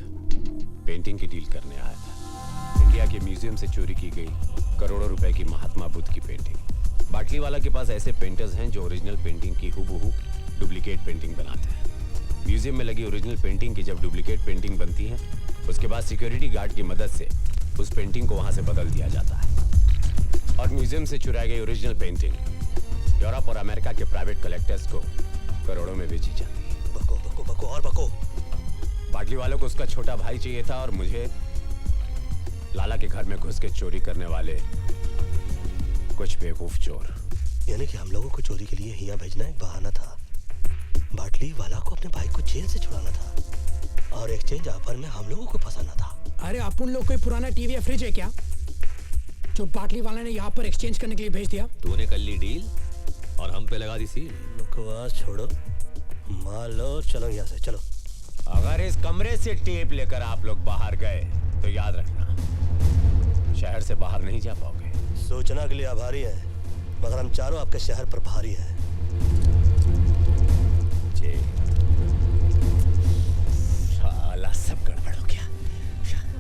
Speaker 14: पेंटिंग की डील करने आया था। इंडिया के म्यूजियम से चोरी की गई करोड़ों रुपए की महात्मा बुद्ध की पेंटिंग। बाटली वाला के पास ऐसे पेंटर्स हैं जो ओरिजिनल पेंटिंग की हूबहू डुप्लीकेट पेंटिंग बनाते हैं। म्यूजियम में लगी ओरिजिनल पेंटिंग की जब डुप्लीकेट पेंटिंग बनती है, उसके बाद सिक्योरिटी गार्ड की मदद से उस पेंटिंग को वहां से बदल दिया जाता है और म्यूजियम से चुराई गई ओरिजिनल पेंटिंग यूरोप और अमेरिका के प्राइवेट कलेक्टर्स को करोड़ों में बेची जाती है।
Speaker 2: बको बको बको और बको।
Speaker 14: बाटली वालों को उसका छोटा भाई चाहिए था और मुझे लाला के घर में घुस के चोरी करने वाले कुछ बेवकूफ चोर।
Speaker 2: यानी कि हम लोगों को चोरी के लिए यहाँ भेजना एक बहाना था। बाटली वाला को अपने भाई को जेल से छुड़ाना था और एक्सचेंज ऑफर में हम लोगों को फंसाना था।
Speaker 7: अरे अपन लोग कोई पुराना टीवी या फ्रिज है क्या जो बाटली वाला ने यहाँ पर एक्सचेंज करने के लिए भेज दिया?
Speaker 13: तूने कर ली डील और हम पे लगा दी सील।
Speaker 2: बकवास छोड़ो, मान लो, चलो यहाँ से चलो।
Speaker 14: अगर इस कमरे से टेप लेकर आप लोग बाहर गए तो याद रखना शहर से बाहर नहीं जा पाओगे।
Speaker 2: सोचना के लिए आभारी है, मगर हम चारों आपके शहर पर भारी हैं।
Speaker 14: साला सब गड़बड़ हो गया।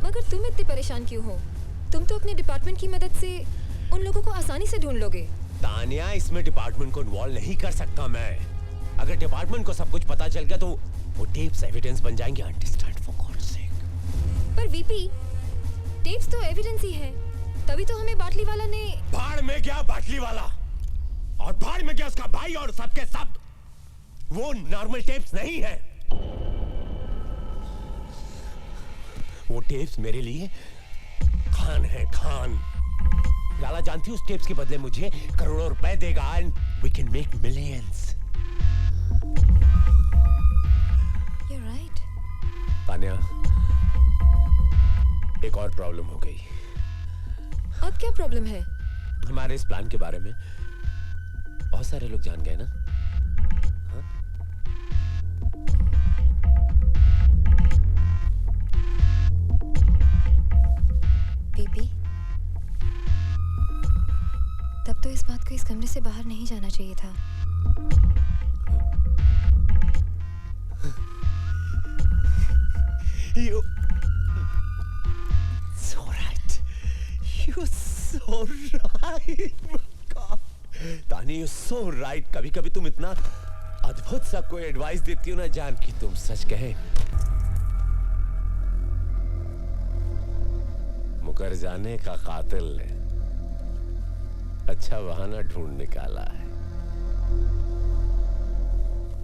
Speaker 10: मगर तुम इतने परेशान क्यों हो? तुम तो अपने डिपार्टमेंट की मदद से उन लोगों को आसानी से ढूंढ लोगे।
Speaker 14: तानिया, इसमें डिपार्टमेंट को इन्वॉल्व नहीं कर सकता मैं। अगर डिपार्टमेंट को सब कुछ पता चल गया तो वो टेप्स एविडेंस बन जाएंगे। अंडरस्टैंड फॉर गॉड्स सेक।
Speaker 10: पर वीपी, टेप्स तो एविडेंस ही है, तभी तो हमें बाटली वाला ने।
Speaker 14: भाड़ में गया बाटली वाला और भाड़ में गया उसका भाई और सबके सब। वो नॉर्मल टेप्स नहीं है, वो टेप्स मेरे लिए खान है, खान। लाला जानती उस टेप्स के बदले मुझे करोड़ों रुपए देगा and we can make millions.
Speaker 10: You're right.
Speaker 14: Tania, एक और प्रॉब्लम हो गई।
Speaker 10: अब क्या प्रॉब्लम है?
Speaker 14: हमारे इस प्लान के बारे में बहुत सारे लोग जान गए ना।
Speaker 10: पीपी, तब तो इस बात को इस कमरे से बाहर नहीं जाना चाहिए था।
Speaker 14: You so right. You're so right. तानी, you're so right. कभी-कभी तुम इतना अद्भुत सा कोई एडवाइस देती हो ना जान कि तुम सच कहे मुकर जाने का कातिल ने अच्छा बहाना ढूंढ निकाला है।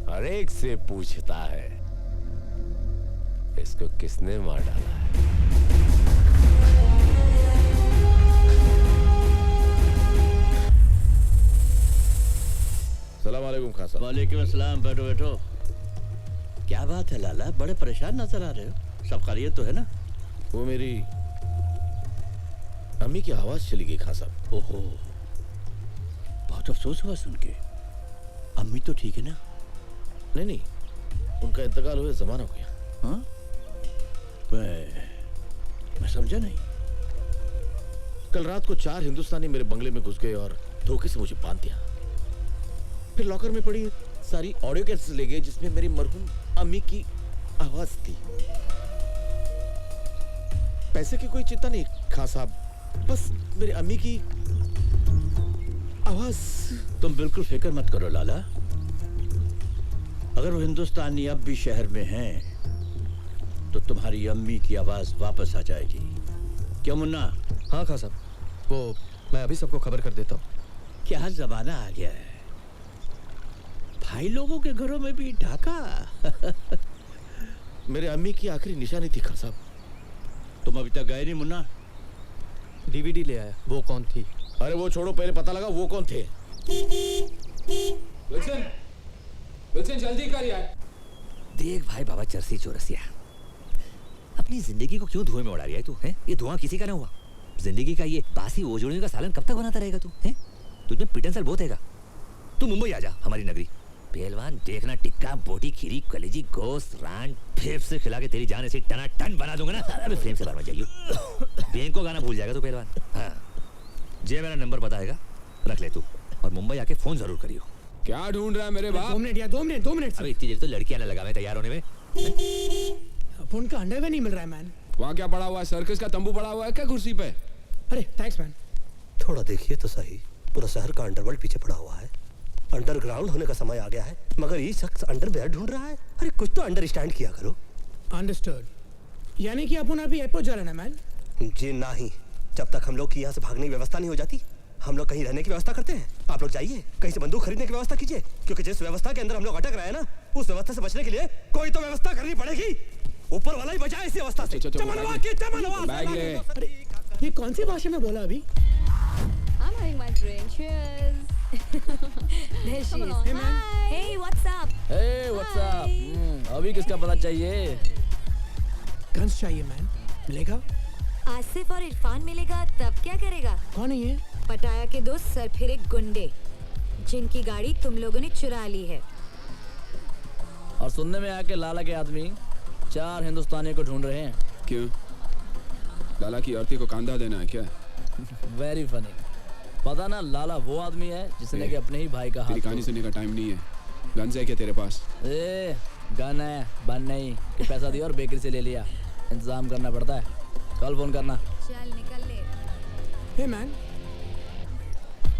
Speaker 14: हर एक से पूछता है इसको किसने मार डाला है।
Speaker 8: सलाम वालेकुम खासा।
Speaker 12: वालेकुम अस्सलाम। बैठो बैठो। क्या बात है लाला, बड़े परेशान नजर आ रहे हो? सब खैरियत तो है ना?
Speaker 8: वो मेरी अम्मी की आवाज चली गई खान साहब।
Speaker 12: ओहो, बहुत अफसोस हुआ सुन के। अम्मी तो ठीक है ना?
Speaker 8: नहीं नहीं, उनका इंतकाल हुए जमाना हो गया।
Speaker 12: हाँ? मैं समझा नहीं।
Speaker 8: कल रात को 4 हिंदुस्तानी मेरे बंगले में घुस गए और धोखे से मुझे बांध दिया। फिर लॉकर में पड़ी सारी ऑडियो कैसेट्स ले गए जिसमें मेरी मरहूम अम्मी की आवाज थी। पैसे की कोई चिंता नहीं खान साहब, बस मेरी अम्मी की
Speaker 7: आवाज।
Speaker 12: तुम बिल्कुल फिक्र मत करो लाला, अगर वो हिंदुस्तानी अब भी शहर में हैं तो तुम्हारी अम्मी की आवाज वापस आ जाएगी। क्यों मुन्ना?
Speaker 11: हाँ खां साहब, वो मैं अभी सबको खबर कर देता हूँ।
Speaker 12: क्या जमाना आ गया है, भाई लोगों के घरों में भी ढाका।
Speaker 8: मेरे अम्मी की आखिरी निशानी थी खां साहब।
Speaker 12: तुम अभी तक गए नहीं मुन्ना?
Speaker 11: डीवीडी ले आया। वो कौन थी?
Speaker 8: अरे वो छोड़ो, पहले पता लगा वो कौन थे।
Speaker 6: विल्सन, विल्सन जल्दी कर यार।
Speaker 13: देख भाई बाबा चरसी चौरसिया, अपनी जिंदगी को क्यों धुएं में उड़ा रही है तू? हैं? ये धुआं किसी का ना हुआ। जिंदगी का ये बासी ओजोड़ियों का सालन कब तक बनाता रहेगा तू? हैं? तुझमें पिटन सर बहुत हैगा। तू मुंबई आ जा, हमारी नगरी। पहलवान देखना, टिक्का बोटी खीरी कलेजी गोश्त रान फेफ से खिला के तेरी जान ऐसे टना टन बना दूंगा ना। अरे फ्रेम से बाहर मत जाइयो, बैंक को गाना भूल जाएगा तू पहलवान। हाँ जे मेरा नंबर पता हैगा, रख ले तू, और मुंबई आके फोन जरूर करियो।
Speaker 6: क्या ढूंढ रहा है मेरे बाप?
Speaker 7: 2 मिनट या 2 मिनट 2 मिनट।
Speaker 13: अबे इतनी देर तो लड़कियां ना लगा मैं तैयार होने में।
Speaker 7: फोन का अंडरवेयर नहीं मिल रहा है मैन।
Speaker 6: वहाँ क्या पड़ा हुआ है? सर्कस का तंबू पड़ा हुआ है क्या कुर्सी पे?
Speaker 7: अरे थैंक्स मैन।
Speaker 2: थोड़ा देखिए तो सही, पूरा शहर का अंडरवर्ल्ड पीछे पड़ा हुआ है। अंडरग्राउंड होने का समय आ गया है, मगर ये शख्स अंडरवेयर ढूंढ रहा है। अरे कुछ तो अंडरस्टैंड किया करो।
Speaker 7: अंडरस्टूड। यानी कि अपन अभी एयरपोर्ट जा रहे हैं मैन?
Speaker 2: जी नहीं, जब तक हम लोग की यहाँ से भागने की व्यवस्था नहीं हो जाती, हम लोग कहीं रहने की व्यवस्था करते हैं। आप लोग जाइए, कहीं से बंदूक खरीदने की व्यवस्था कीजिए, क्योंकि जिस व्यवस्था के अंदर हम लोग अटक रहे हैं ना, उस व्यवस्था से बचने के लिए कोई तो व्यवस्था करनी पड़ेगी। ऊपर वाला ही बचाए इस अवस्था से। चमनवा की चमनवा।
Speaker 7: बैग ले। अरे ये कौन सी भाषा में बोला अभी?
Speaker 10: I'm having my drink. Cheers. There she is.
Speaker 19: Hey man. Hey, what's up?
Speaker 9: Hey, what's up? अभी किसका पता चाहिए?
Speaker 7: गन्स चाहिए मैन। मिलेगा?
Speaker 19: आसिफ और इरफान मिलेगा तब क्या करेगा?
Speaker 7: कौन है ये?
Speaker 19: पटाया के 2 सरफिरे गुंडे, जिनकी गाड़ी तुम लोगों ने चुरा ली है।
Speaker 9: और सुनने में आया कि लाला के आदमी 4 हिंदुस्तानियों को ढूंढ रहे हैं।
Speaker 6: क्यों? लाला की औरती को कांधा देना है क्या?
Speaker 9: Very funny. पता ना लाला वो आदमी है जिसने कि अपने ही भाई का हाथ।
Speaker 6: तेरी कहानी सुनने का टाइम नहीं है। गन्स है क्या तेरे पास?
Speaker 9: ए, गन है, बन नहीं कि पैसा दिया और बेकरी से ले लिया। इंतजाम करना पड़ता है। कल फोन करना।
Speaker 19: चल निकल ले।
Speaker 7: हे मैन,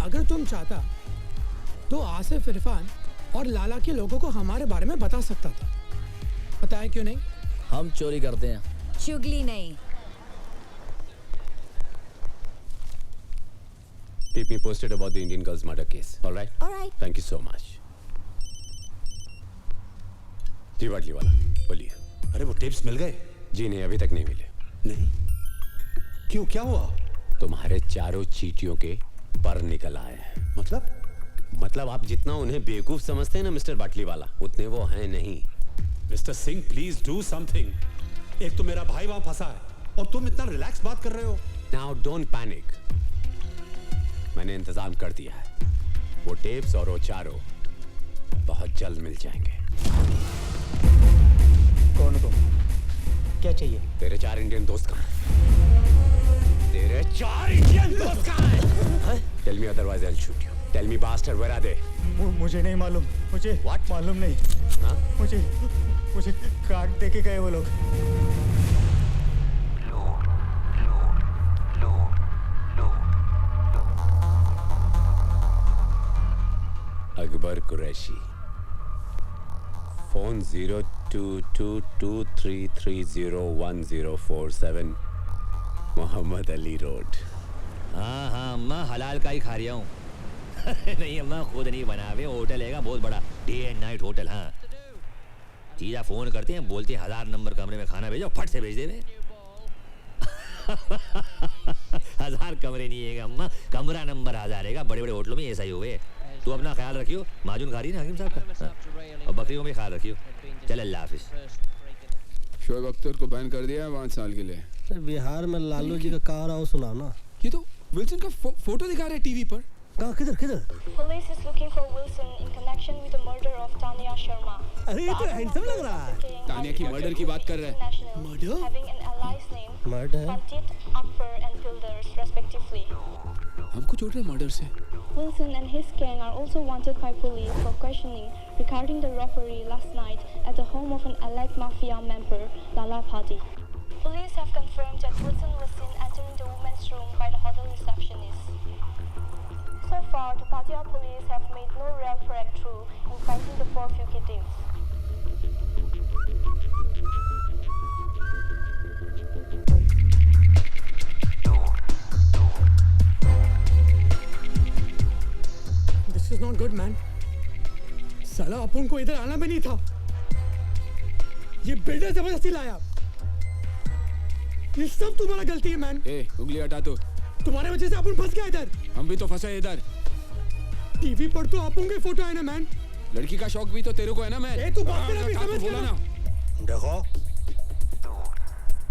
Speaker 7: अगर तुम चाहता तो आसिफ, इरफान और लाला के लोगों को हमारे बारे में बता सकता था। बताया क्यों नहीं?
Speaker 9: हम चोरी करते हैं,
Speaker 19: चुगली नहीं।
Speaker 14: Keep me posted about the Indian girl's murder case. All right?
Speaker 19: All right.
Speaker 14: Thank you so much. जी बाटली वाला, बोलिए।
Speaker 5: अरे वो टिप्स मिल गए?
Speaker 14: जी नहीं, अभी तक नहीं मिले।
Speaker 5: नहीं? क्यों, क्या हुआ?
Speaker 14: तुम्हारे चारों चीटियों के पर निकल आए हैं। मतलब आप जितना उन्हें बेवकूफ समझते हैं ना मिस्टर बाटली वाला, उतने वो हैं नहीं।
Speaker 5: Mister Singh please do something. एक तो मेरा भाई वहां फंसा है और तुम इतना रिलैक्स बात कर रहे हो।
Speaker 14: नाउ डोंट पैनिक, मैंने इंतजाम कर दिया है। वो टेप्स और वो चारों बहुत जल्द मिल जाएंगे।
Speaker 7: कौन तुम? क्या चाहिए?
Speaker 14: तेरे 4 इंडियन दोस्त कहाँ हैं? तेरे 4 इंडियन दोस्त कहाँ हैं? Tell me otherwise I'll shoot you. Tell me bastard, where are they?
Speaker 15: मुझे नहीं मालूम। मुझे
Speaker 14: What?
Speaker 15: मालूम नहीं।
Speaker 14: हाँ?
Speaker 15: मुझे काट दे के गए वो लोग।
Speaker 14: Akbar Qureshi, phone 0222330147, Mohammad Ali road.
Speaker 13: हाँ हाँ अम्मा हलाल का ही खा रहा हूँ। नहीं अम्मा खुद नहीं बना हुए, होटल है बहुत बड़ा, डे एंड नाइट होटल। हाँ सीधा फोन करते हैं, बोलते हैं 1000 नंबर कमरे में खाना भेजो, फट से भेज दे। 1000 कमरे नहीं है अम्मा, कमरा नंबर 1000 है। बड़े बड़े होटलों में ऐसा ही हुए। तू अपना ख्याल रखियो, माजून खा रही है ना हकीम साहब का, और बकरियों में ख्याल रखियो। चल अल्लाह हाफिज।
Speaker 6: शोएब अख्तर को बैन कर दिया है 5 साल के लिए।
Speaker 2: बिहार में लालू जी का कहा रहा हूँ, सुना ना।
Speaker 6: ये तो विल्सन का फोटो दिखा रहे हैं टीवी पर।
Speaker 2: कहाँ, किधर किधर?
Speaker 20: Police is looking for Wilson in connection with the murder of Tanya Sharma.
Speaker 2: अरे ये तो हैंडसम लग रहा है।
Speaker 6: तानिया की मर्डर की बात कर रहे हैं।
Speaker 20: Murder? Having an allies name.
Speaker 2: Murder?
Speaker 20: Pantit, Akbar and Pilders respectively.
Speaker 6: हमको जोड़ रहे मर्डर से।
Speaker 20: Wilson and his gang are also wanted by police for questioning regarding the robbery last night at the home of an alleged mafia member, Lala Phadi. Police have confirmed that Wilson was seen entering the women's room by the hotel receptionist. So far, North, Pattaya police have made no real breakthrough in finding the 4 fugitives.
Speaker 7: This is not good, man. साला अपन को इधर आना भी नहीं था. ये builder जबरदस्ती लाया. ये सब तुम्हारा गलती है, मैन.
Speaker 6: ए, उंगली हटा तू.
Speaker 7: तुम्हारे वजह से अपन फंस गया इधर.
Speaker 6: हम भी तो फंसे इधर.
Speaker 7: टीवी पर तो अपन के फोटो है ना, मैन.
Speaker 6: लड़की का शौक भी तो तेरे को है ना, मैन.
Speaker 7: ए, तू बात कर, समझ बोला ना.
Speaker 2: देखो,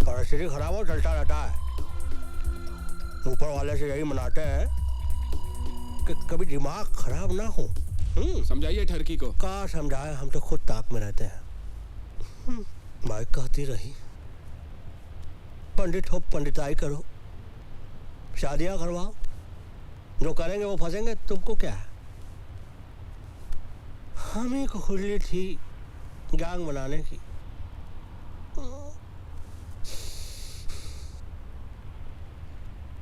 Speaker 2: परिस्थिति खराब हो चलता रहता है. ऊपर वाले से यही मनाते हैं कि कभी दिमाग खराब ना हो.
Speaker 6: समझाइए ठरकी को.
Speaker 2: कहाँ समझाए, हम तो खुद ताक में रहते हैं. माइक कहती रही, पंडित हो पंडिताई करो, शादियां करवाओ, जो करेंगे वो फंसेंगे, तुमको क्या है. हम ही को खुली थी गैंग बनाने की.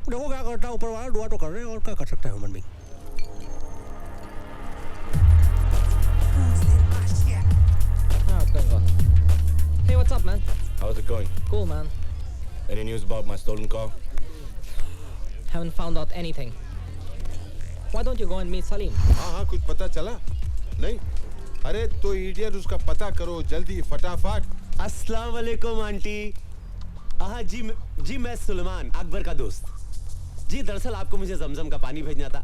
Speaker 2: देखो क्या करता है ऊपर वाला, दुआ तो कर रहे हैं, और क्या कर सकता है human being.
Speaker 21: Hey, what's up, man?
Speaker 8: How's it going?
Speaker 21: Cool, man.
Speaker 8: Any news about my stolen car?
Speaker 21: Haven't found out anything. Why don't you go and meet Salim?
Speaker 16: हाँ कुछ पता चला? नहीं? अरे तो इडियट उसका पता करो जल्दी फटाफट.
Speaker 14: अस्सलाम वालेकुम आंटी. हाँ जी मैं सुलेमान अकबर का दोस्त. जी दरअसल आपको मुझे जमजम का पानी भेजना था.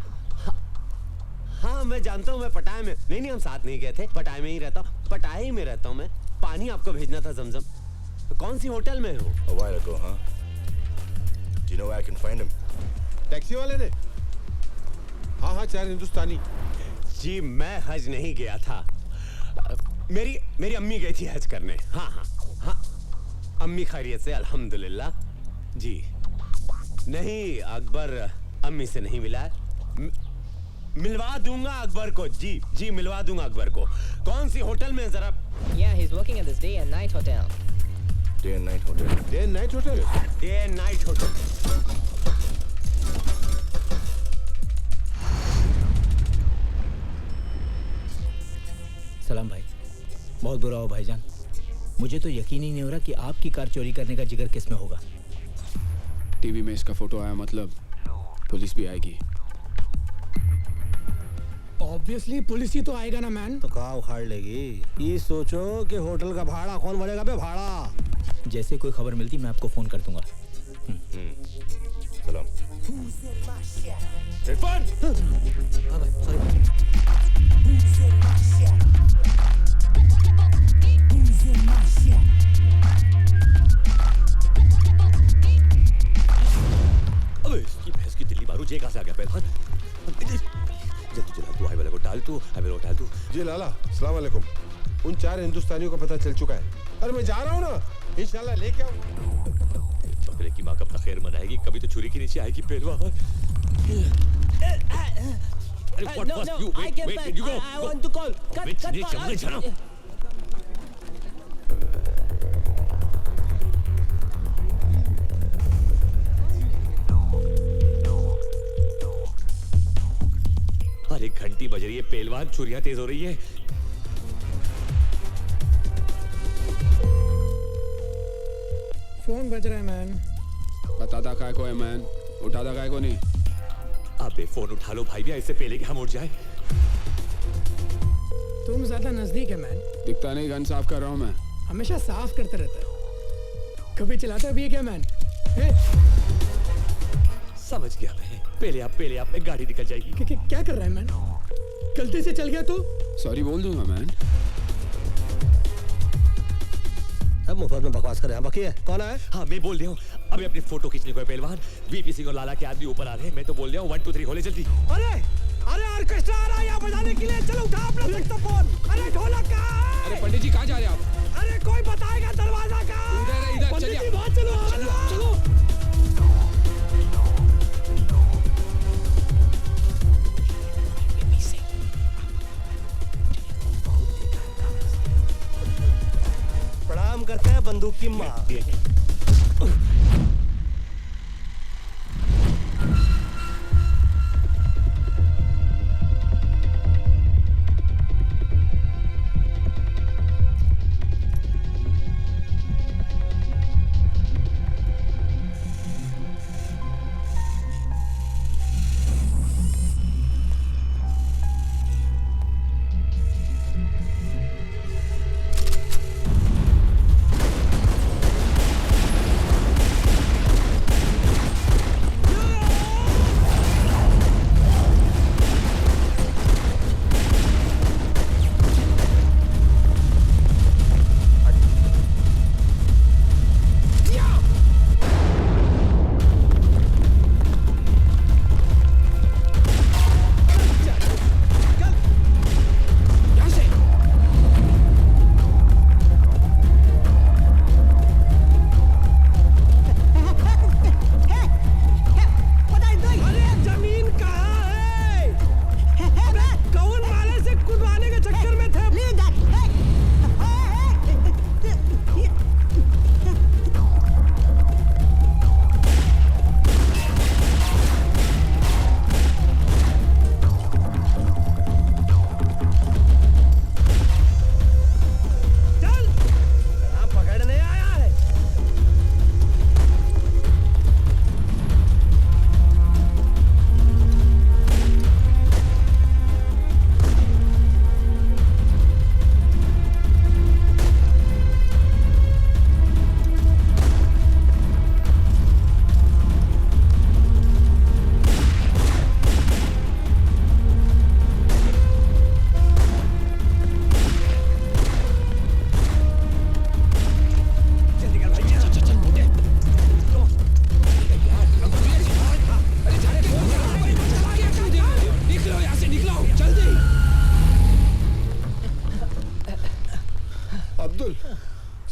Speaker 14: हाँ मैं जानता हूँ, मैं पटाया में नहीं हम साथ नहीं गए थे. पटाया में ही रहता हूँ, पटाया ही में रहता हूँ मैं. पानी आपको भेजना था जमजम. कौन सी होटल में हो?
Speaker 8: A while ago, huh? Do you know where I can find him?
Speaker 16: Taxi वाले ने? हाँ 4 हिंदुस्तानी.
Speaker 14: जी मैं हज नहीं गया था. मेरी अम्मी गई थी हज करने. हाँ अम्मी खैरियत से अल्हम्दुलिल्लाह. जी नहीं, अकबर अम्मी से नहीं मिला है. मिलवा दूंगा अकबर को. जी मिलवा दूंगा अकबर को. कौन सी होटल में जरा?
Speaker 21: Yeah, he's working at this day and night hotel.
Speaker 8: Day and night hotel.
Speaker 16: Day and night hotel.
Speaker 14: Day and night hotel.
Speaker 9: सलाम भाई. बहुत बुरा हो भाईजान. मुझे तो यकीन ही नहीं हो रहा कि आपकी कार चोरी करने का जिगर किस में होगा.
Speaker 6: टीवी में इसका फोटो आया, मतलब पुलिस भी आएगी.
Speaker 7: ऑब्वियसली पुलिस ही तो आएगा ना, मैन.
Speaker 2: तो कहाँ उखाड़ लेगी. ये सोचो कि होटल का भाड़ा कौन भरेगा बे. भाड़ा
Speaker 9: जैसे कोई खबर मिलती मैं आपको फोन कर दूंगा.
Speaker 8: सलाम.
Speaker 2: इरफान.
Speaker 1: अबे इसकी भैंस की दिल्ली बारू जे कहाँ से आ गया पहलवान. जल्दी चला तू हाईवे को टाल तू.
Speaker 16: जी लाला अस्सलाम वालेकुम. उन 4 हिंदुस्तानियों का पता चल चुका है. अरे मैं जा रहा हूँ ना, इंशाल्लाह लेके आऊँ.
Speaker 1: बकरे की माँ कब तक खैर मनाएगी, कभी तो छुरी के नीचे आएगी पहलवान.
Speaker 21: No, I get back. I want to call. Cut.
Speaker 1: अरे घंटी बज रही है पहलवान, छुरियां तेज हो रही है.
Speaker 7: फोन बज रहा है, मैन.
Speaker 6: बताता काय को है, मैन. उठाता काय को नहीं.
Speaker 1: अबे फोन उठा लो भाई, भी इससे पहले कि हम उठ जाए.
Speaker 7: तुम ज्यादा नजदीक है, मैन.
Speaker 6: दिखता नहीं, गन साफ कर रहा हूँ मैं.
Speaker 7: हमेशा साफ करते रहता है. कभी चलाता भी है क्या, मैन?
Speaker 1: समझ गया मैं. पहले आप में गाड़ी निकल जाएगी.
Speaker 7: क्या कर रहा है, मैन? गलती से चल गया तो
Speaker 6: सॉरी बोल दूंगा, मैन.
Speaker 2: अब मुफ्त में बकवास कर रहे हैं. बाकी है कौन है?
Speaker 1: हाँ मैं बोल रहा हूँ. अभी अपनी फोटो खींचने को है पहलवान. वीपी सिंह और लाला के आदमी ऊपर आ रहे हैं. मैं तो बोल रहा हूँ 1 2 3 खोले जल्दी.
Speaker 7: अरे ऑर्केस्ट्रा आ रहा है यहाँ बजाने के लिए. चलो उठा अपना सैक्सोफोन. अरे ढोलक कहाँ है?
Speaker 6: अरे पंडित जी कहाँ जा रहे हैं आप?
Speaker 7: अरे कोई बताएगा दरवाजा कहाँ?
Speaker 6: इधर
Speaker 7: पंडित जी
Speaker 6: चलिए.
Speaker 7: बाहर चलो.
Speaker 2: प्रणाम करते हैं बंदूक की माँ.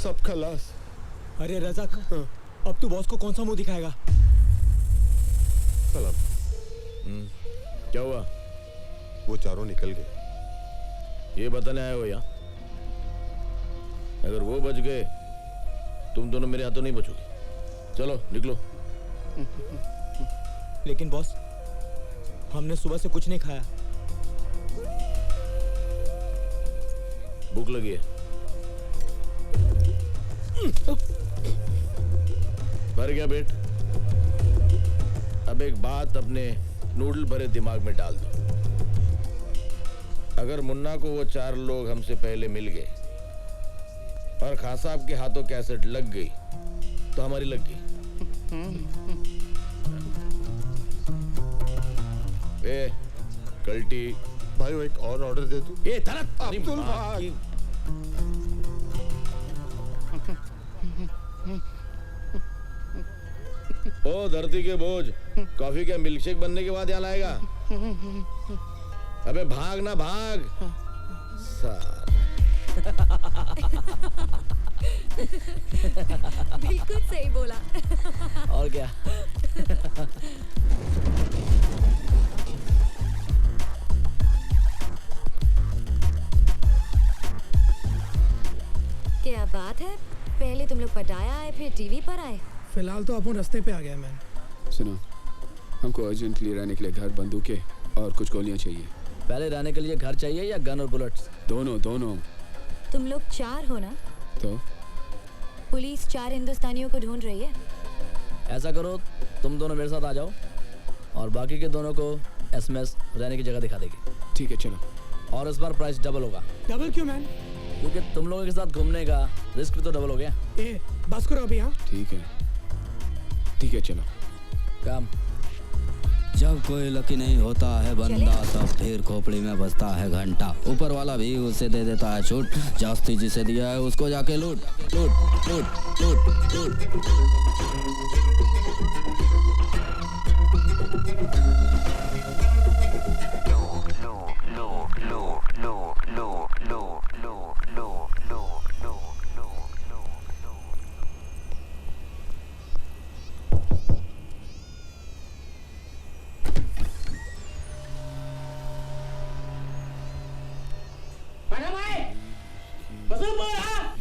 Speaker 16: सब खलास।
Speaker 7: अरे रज़ाक, अब तू बॉस को कौन सा मुंह दिखाएगा?
Speaker 16: सलाम।
Speaker 8: क्या हुआ?
Speaker 16: वो चारों निकल गए।
Speaker 8: ये बताने आए हो यहाँ? अगर वो बच गए तुम दोनों मेरे हाथों नहीं बचोगे। चलो निकलो।
Speaker 7: लेकिन बॉस, हमने सुबह से कुछ नहीं खाया।
Speaker 8: भूख लगी है। भर गया पेट? अब एक बात अपने नूडल भरे दिमाग में डाल दो। अगर मुन्ना को वो 4 लोग हमसे पहले मिल गए और खान साहब के हाथों कैसेट लग गई तो हमारी लग गई। ए कल्टी
Speaker 16: भाई, वो एक और ऑर्डर दे तू।
Speaker 8: ए तरत
Speaker 16: अब्दुल भाई।
Speaker 8: ओ धरती के बोझ, कॉफी का मिल्कशेक बनने के बाद यहाँ लाएगा? अबे भाग ना भाग।
Speaker 19: बिल्कुल सही बोला।
Speaker 9: और क्या?
Speaker 19: क्या बात है, पहले तुम लोग पटाया आए फिर टीवी पर आए।
Speaker 7: फिलहाल तो अपन रास्ते पे आ गया मैन।
Speaker 6: सुनो, हमको अर्जेंटली रहने के लिए घर, बंदूकें और कुछ गोलियां चाहिए।
Speaker 9: पहले रहने के लिए घर चाहिए या गन और बुलेट्स?
Speaker 6: दोनों दोनों।
Speaker 19: तुम लोग 4 हो ना?
Speaker 6: तो
Speaker 19: पुलिस 4 हिंदुस्तानियों को ढूंढ रही है।
Speaker 9: ऐसा करो, तुम दोनों मेरे साथ आ जाओ और बाकी के दोनों को एसएमएस रहने की जगह दिखा देगी।
Speaker 6: ठीक है चलो।
Speaker 9: और इस बार प्राइस डबल होगा।
Speaker 7: डबल क्यों मैन?
Speaker 9: क्योंकि तुम लोगों के साथ घूमने का रिस्क भी तो डबल हो गया।
Speaker 7: ए, बस करो अभी। हाँ
Speaker 6: ठीक है चलो।
Speaker 9: काम।
Speaker 18: जब कोई लकी नहीं होता है बंदा, तब फिर खोपड़ी में बजता है घंटा। ऊपर वाला भी उसे दे देता है छूट, जास्ती जिसे दिया है उसको जाके लूट लूट लूट लूट लूट।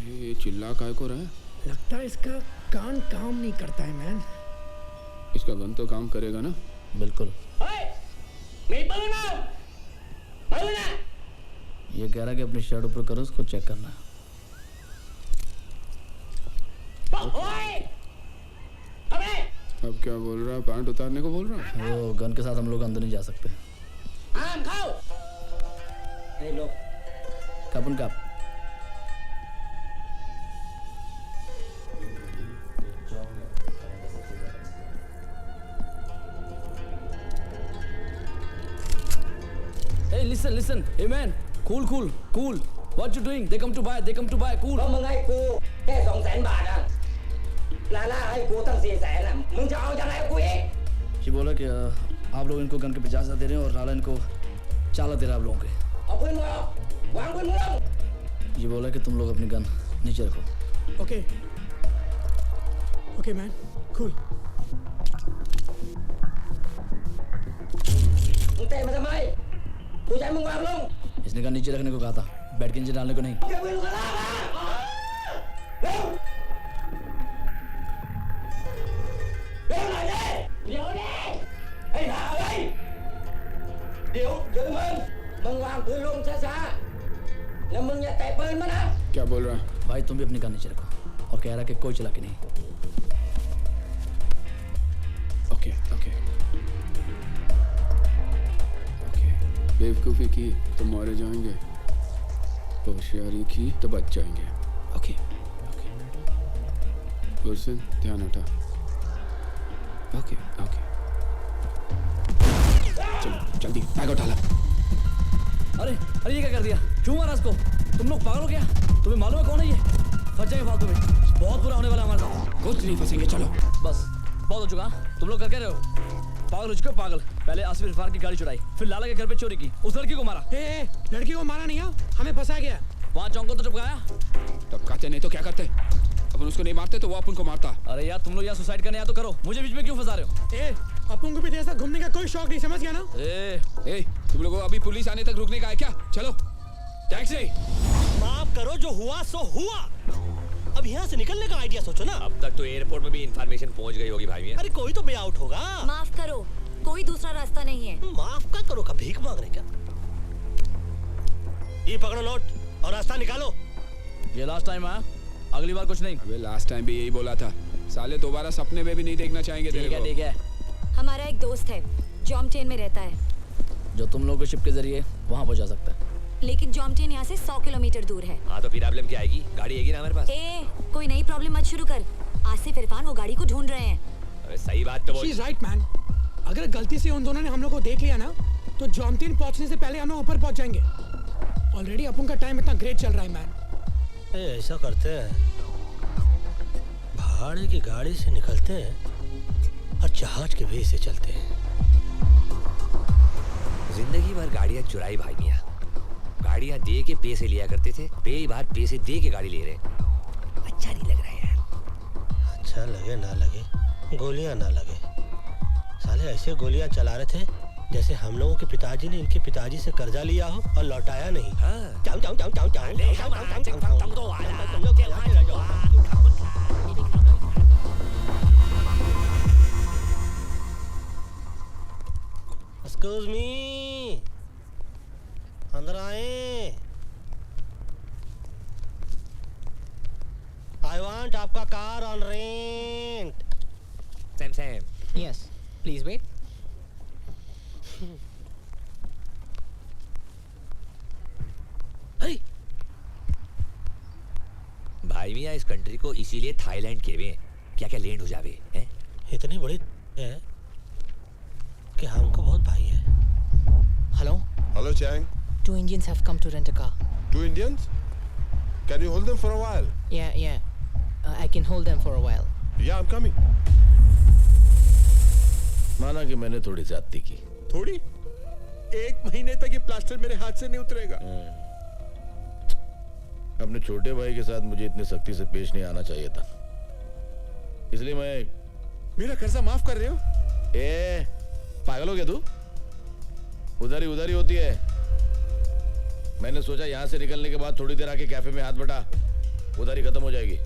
Speaker 6: ये चिल्ला काय को रहा है?
Speaker 7: लगता है इसका कान काम नहीं करता है मैन।
Speaker 6: इसका गन तो काम करेगा ना?
Speaker 9: बिल्कुल। ये कह रहा कि अपनी शर्ट ऊपर करो, उसको चेक करना है।
Speaker 6: अब क्या बोल रहा है? पैंट उतारने को बोल रहा है?
Speaker 9: वो गन के साथ हम लोग अंदर नहीं जा सकते। कपन cup. Hey, listen. Hey man, cool. What you doing? They come to buy. Cool.
Speaker 4: ก็มึงให้กูแค่200,000 บาทอ่ะลาล่าให้กูตั้ง400,000อ่ะมึงจะเอายังไงกูอีก
Speaker 9: ये बोला कि आप लोग इनको गन के 50,000 दे रहे हैं और लाला इनको 40 दे रहा है आप लोगों के।
Speaker 4: เอาปืนมึงออกวางปืนมึงลง
Speaker 9: ये बोला कि तुम लोग अपनी गन नीचे रखो।
Speaker 7: Okay man, cool.
Speaker 4: มึงเตะมาทำไมกูจะให้มึงวางลง
Speaker 9: इसने गन नीचे रखने को कहा था, बैठ के नीचे डालने को नहीं।
Speaker 4: เก็บปืนลูกกระลามาเร็วหน่อยดิเดี๋ยวดิไอ้ห่าเอ้ยเดี๋ยวมึงวางปืนลงช้าๆแล้วมึงอย่าเตะปืนมานะ
Speaker 6: क्या बोल रहा है?
Speaker 9: भाई तुम भी अपनी गन नीचे रखो और कह रहा कि कोई चला के नहीं।
Speaker 6: ओके बेवकूफ़ी की तो मारे जाएंगे, होशियारी की तो बच जाएंगे। ओके गुरसन, ध्यान हटा। ओके चलो जल्दी बैग उठा ला।
Speaker 9: अरे ये क्या कर दिया? क्यों मारा इसको? तुम लोग पागल हो क्या? तुम्हें मालूम है कौन है ये? फंस जाएंगे फालतू में, बहुत बुरा होने वाला हमारे साथ।
Speaker 6: कुछ नहीं फंसेंगे, चलो।
Speaker 9: बस बहुत हो चुका। तुम लोग कर क्या रहे हो? पागल हो चुके हो पागल। पहले आसिफ इरफान की गाड़ी चुराई, फिर लाला के घर पे चोरी की, उस लड़की को मारा।
Speaker 7: लड़की को मारा नहीं है, हमें फंसा गया।
Speaker 9: वहाँ चौंक को तो टपकाया।
Speaker 6: टपकाते नहीं तो क्या करते? अपन उसको नहीं मारते तो वो अपन को मारता।
Speaker 9: अरे यार तुम लोग यहाँ सुसाइड करने या तो करो, मुझे बीच में क्यों फंसा रहे हो?
Speaker 7: ए, अपन को भी ऐसा घूमने का कोई शौक नहीं, समझ गया ना?
Speaker 6: ए, तुम लोगों को अभी पुलिस आने तक रुकने का है क्या? चलो टैक्सी।
Speaker 2: माफ करो, जो हुआ सो हुआ। अब यहाँ से निकलने का आइडिया सोचो ना।
Speaker 13: अब तक तो एयरपोर्ट में भी इंफॉर्मेशन पहुंच गई होगी भाई।
Speaker 2: अरे कोई तो वे आउट होगा।
Speaker 19: माफ करो, कोई दूसरा रास्ता नहीं है।
Speaker 2: माफ का करो का भीख मांग रहे क्या? ये पकड़ो नोट और रास्ता निकालो।
Speaker 9: ये लास्ट टाइम आया, अगली बार कुछ नहीं।
Speaker 6: अबे लास्ट टाइम भी यही बोला था, साले दोबारा सपने में भी नहीं देखना चाहेंगे तेरे को।
Speaker 9: ठीक है।
Speaker 19: हमारा एक दोस्त है, जॉमटेन में रहता है,
Speaker 9: जो तुम लोग को शिप के जरिए वहाँ पहुँचा सकता है।
Speaker 19: लेकिन जॉमटेन यहाँ से 100 किलोमीटर दूर है।
Speaker 13: हाँ तो फिर प्रॉब्लम क्या आएगी? गाड़ी आएगी ना हमारे पास।
Speaker 19: कोई नई प्रॉब्लम मत शुरू कर। आसिफ इरफान वो गाड़ी को ढूंढ रहे हैं।
Speaker 13: अरे सही बात तो बोल।
Speaker 7: She's right, man. अगर गलती से उन दोनों ने हम लोग को देख लिया ना, तो जॉमटेन पहुंचने से पहले हम लोग ऊपर पहुंच जाएंगे। ऑलरेडी अपन का टाइम इतना ग्रेट चल रहा है मैन।
Speaker 2: ऐसा करते हैं, भाड़े की गाड़ी से निकलते हैं और जहाज के वे से चलते हैं।
Speaker 13: जिंदगी भर गाड़ियाँ चुराई भाई मियाँ। गाड़ियाँ दे के पैसे लिया करते थे, पहली बार पैसे दे के गाड़ी ले रहे। अच्छा नहीं लग रहा है यार।
Speaker 2: अच्छा लगे ना लगे, गोलियां ना लगे, साले ऐसे गोलियां चला रहे थे जैसे हम लोगों के पिताजी ने इनके पिताजी से कर्जा लिया हो और लौटाया नहीं। चाऊ चाऊ चाऊ चाऊ चाऊ। एक्सक्यूज मी, अंदर आए। आई वांट आपका car on rent.
Speaker 13: Sam.
Speaker 21: Yes, please wait.
Speaker 13: भाई मियाँ इस कंट्री को इसीलिए थाईलैंड कहवे हैं। क्या क्या लैंड हो जावे हैं?
Speaker 2: इतनी बड़ी है कि हमको बहुत भाई है।
Speaker 21: Hello?
Speaker 16: Hello, Chang.
Speaker 21: 2 Indians have come to rent a car.
Speaker 16: 2 Indians? Can you hold them for a while?
Speaker 21: Yeah. I can hold them for a while.
Speaker 16: Yeah, I'm coming.
Speaker 8: माना कि मैंने थोड़ी ज्यादती की।
Speaker 16: थोड़ी? 1 महीने तक ये प्लास्टर मेरे हाथ से नहीं उतरेगा।
Speaker 8: अपने छोटे भाई के साथ मुझे इतनी सख्ती से पेश नहीं आना चाहिए था, इसलिए मैं।
Speaker 16: मेरा कर्जा माफ कर रहे हो?
Speaker 8: पागल हो गया तू? उधारी होती है। मैंने सोचा यहाँ से निकलने के बाद थोड़ी देर आके कैफे में हाथ बटा, उधारी खत्म हो जाएगी।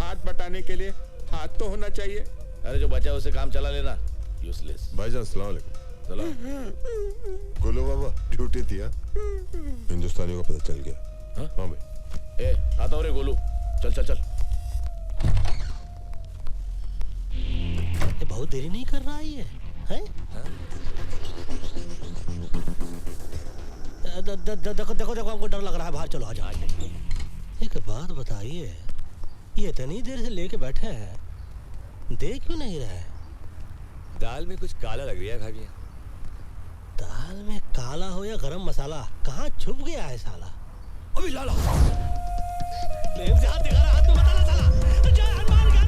Speaker 16: हाथ बटाने के लिए हाथ तो होना चाहिए।
Speaker 8: अरे जो बचा उसे काम चला लेना। यूजलेस।
Speaker 16: भाईजान अस्सलाम वालेकुम।
Speaker 8: सलाम।
Speaker 16: गोलो बाबा ड्यूटी थी। हिंदुस्तानियों का पता चल गया। हाँ भाई।
Speaker 8: आता हो रे गोलू, चल।
Speaker 2: ये बहुत देरी नहीं कर रहा है ये, हैं? देखो हमको डर लग रहा है, बाहर चलो, आ जाओ। एक बात बताइए, ये इतनी देर से लेके बैठे हैं, देख क्यों नहीं रहे?
Speaker 13: दाल में कुछ काला लग रहा है भाई मियाँ।
Speaker 2: दाल में काला हो या गरम मसाला, कहाँ छुप गया है साला? अभी लाला प्रेम से हाथ दिखा रहा, हाथ में मत आना साला। जय हनुमान ज्ञान।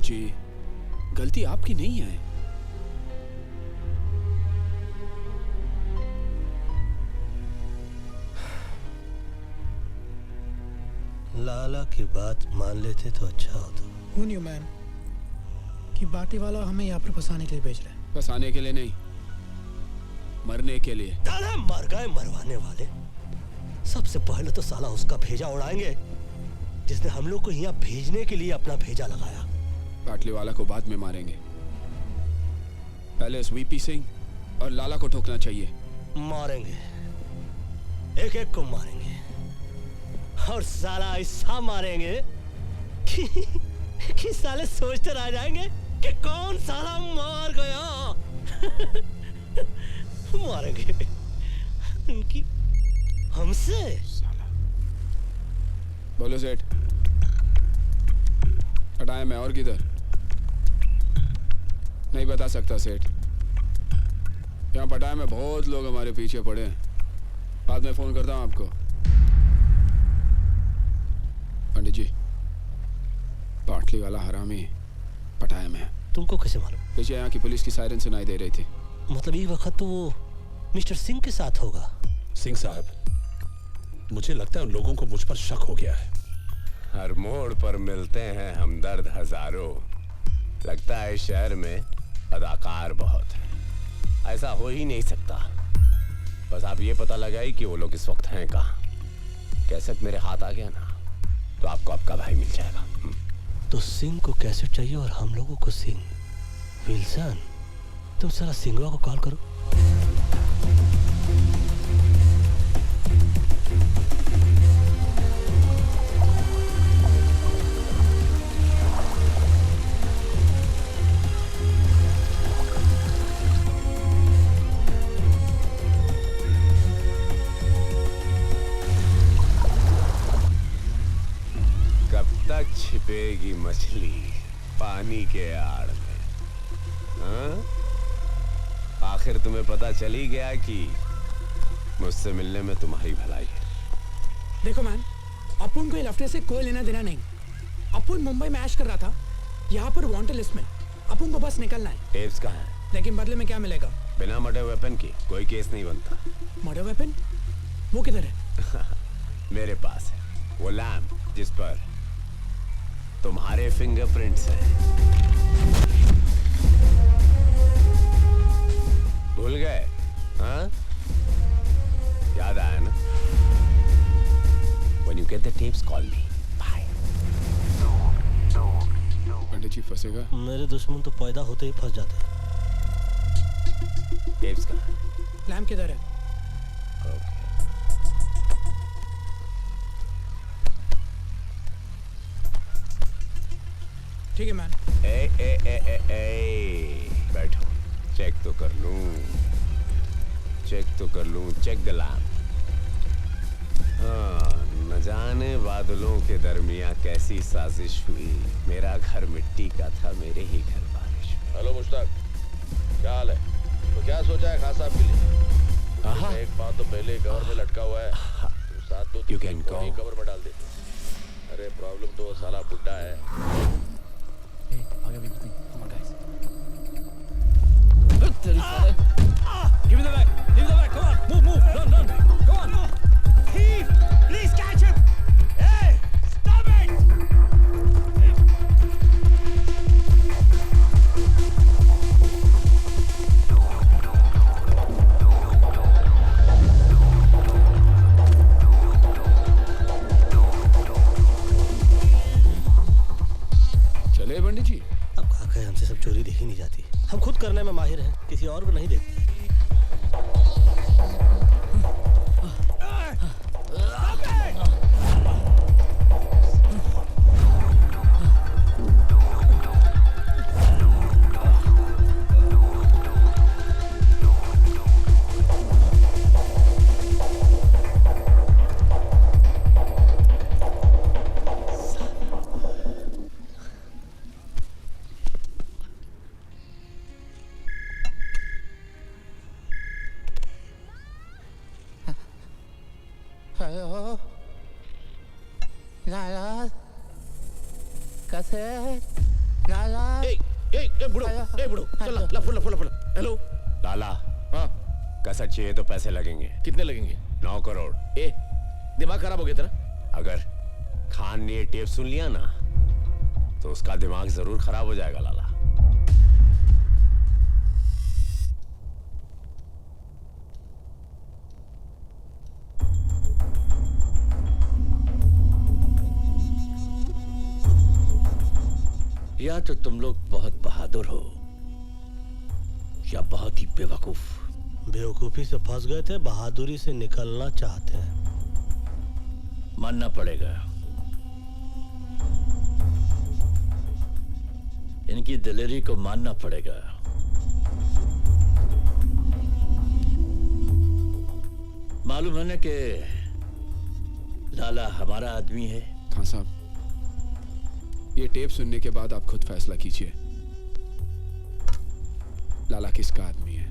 Speaker 6: जी, गलती आपकी नहीं है।
Speaker 2: लाला की बात मान लेते तो अच्छा होता।
Speaker 7: Who knew, man? कि बाटी वाला हमें यहाँ पर फंसाने के लिए भेज रहा है।
Speaker 6: फंसाने के लिए नहीं, मरने के लिए।
Speaker 2: दादा मर गए मरवाने वाले। सबसे पहले तो साला उसका भेजा उड़ाएंगे जिसने हम लोग को यहाँ भेजने के लिए अपना भेजा लगाया।
Speaker 6: पाटली वाला को बाद में मारेंगे, पहले इस वीपी सिंह और लाला को ठोकना चाहिए।
Speaker 2: मारेंगे, एक एक को मारेंगे और साला ऐसा मारेंगे कि साले सोचते रह जाएंगे कि कौन साला मार गया। मारेंगे उनकी हमसे।
Speaker 6: बोलो सेठ, हटाए मैं और किधर? नहीं बता सकता सेठ, यहाँ पटाए में बहुत लोग हमारे पीछे पड़े हैं। बाद में फोन करता हूँ आपको। पंडित जी, पाटली वाला हरामी पटाया में।
Speaker 2: तुमको कैसे मालूम?
Speaker 6: पीछे यहाँ की पुलिस की सायरन सुनाई दे रही थी।
Speaker 2: मतलब ये वक्त तो वो मिस्टर सिंह के साथ होगा।
Speaker 5: सिंह साहब, मुझे लगता है उन लोगों को मुझ पर शक हो गया है।
Speaker 14: हर मोड़ पर मिलते हैं हमदर्द हजारों। लगता है शहर में अदाकार बहुत है। ऐसा हो ही नहीं सकता। बस आप ये पता लगाइए कि वो लोग इस वक्त हैं कहाँ। कैसेट मेरे हाथ आ गया ना, तो आपको आपका भाई मिल जाएगा।
Speaker 2: तो सिंह को कैसेट चाहिए और हम लोगों को सिंह। विल्सन, तुम सारा सिंगवा को कॉल करो।
Speaker 14: छिपेगी मछली पानी के आड़ में। हाँ? आखिर तुम्हें पता चल ही गया कि मुझसे मिलने में तुम्हारी भलाई है।
Speaker 7: देखो मैन, अपुन को लफड़े से कोई लेना देना नहीं। अपुन मुंबई में ऐश कर रहा था, यहाँ पर वांटेड लिस्ट में। अपुन को बस निकलना है।
Speaker 14: टेप्स कहाँ हैं?
Speaker 7: लेकिन बदले में क्या मिलेगा?
Speaker 14: बिना मर्डर वेपन की कोई केस नहीं बनता।
Speaker 7: Murder weapon? वो किधर है?
Speaker 14: मेरे पास है वो लैम्प जिस पर तुम्हारे फिंगरप्रिंट्स हैं। भूल गए? हाँ? याद आया ना? When you get the tapes, call me. Bye.
Speaker 6: पंडित जी फंसेगा?
Speaker 2: मेरे दुश्मन तो पैदा होते ही फंस जाते हैं।
Speaker 14: टेप्स कहाँ?
Speaker 7: लैम्प किधर है? ठीक है मैन।
Speaker 14: बैठो, चेक तो कर लूं, चेक द लैम्प। हाँ, न जाने बादलों के दरमियां कैसी साजिश हुई। मेरा घर मिट्टी का था, मेरे ही घर बारिश।
Speaker 8: हेलो मुश्ताक, क्या हाल है? तो क्या सोचा है खास साहब के लिए? एक बात तो पहले कवर में लटका हुआ है, तुम साथ दो कवर में डाल दे। अरे प्रॉब्लम तो साला बुड्ढा है।
Speaker 9: आगे भी come on guys. Give me the bag. Give me the bag. Come on. Move. Run. Come on.
Speaker 7: Thief! Please catch him! Hey! Stop it!
Speaker 6: चले पंडित जी।
Speaker 2: अब कहा कहे हमसे सब चोरी देखी नहीं जाती। हम खुद करने में माहिर हैं, किसी और को नहीं देखते।
Speaker 3: हेलो नाराज कैसे नाराज
Speaker 8: बुढ़ो चल ला फुला हेलो
Speaker 14: लाला।
Speaker 8: हाँ
Speaker 14: कसर चाहिए तो पैसे लगेंगे।
Speaker 8: कितने लगेंगे?
Speaker 14: 9 करोड़।
Speaker 8: ए दिमाग खराब हो गया तेरा?
Speaker 14: अगर खान ने ये टेप सुन लिया ना तो उसका दिमाग जरूर खराब हो जाएगा लाला।
Speaker 12: या तो तुम लोग बहुत बहादुर हो या बहुत ही बेवकूफ।
Speaker 2: बेवकूफी से फंस गए थे, बहादुरी से निकलना चाहते हैं।
Speaker 12: मानना पड़ेगा, इनकी दिलेरी को मानना पड़ेगा। मालूम है ना कि लाला हमारा आदमी है।
Speaker 6: खान साहब, ये टेप सुनने के बाद आप खुद फैसला कीजिए, लाला किसका आदमी है।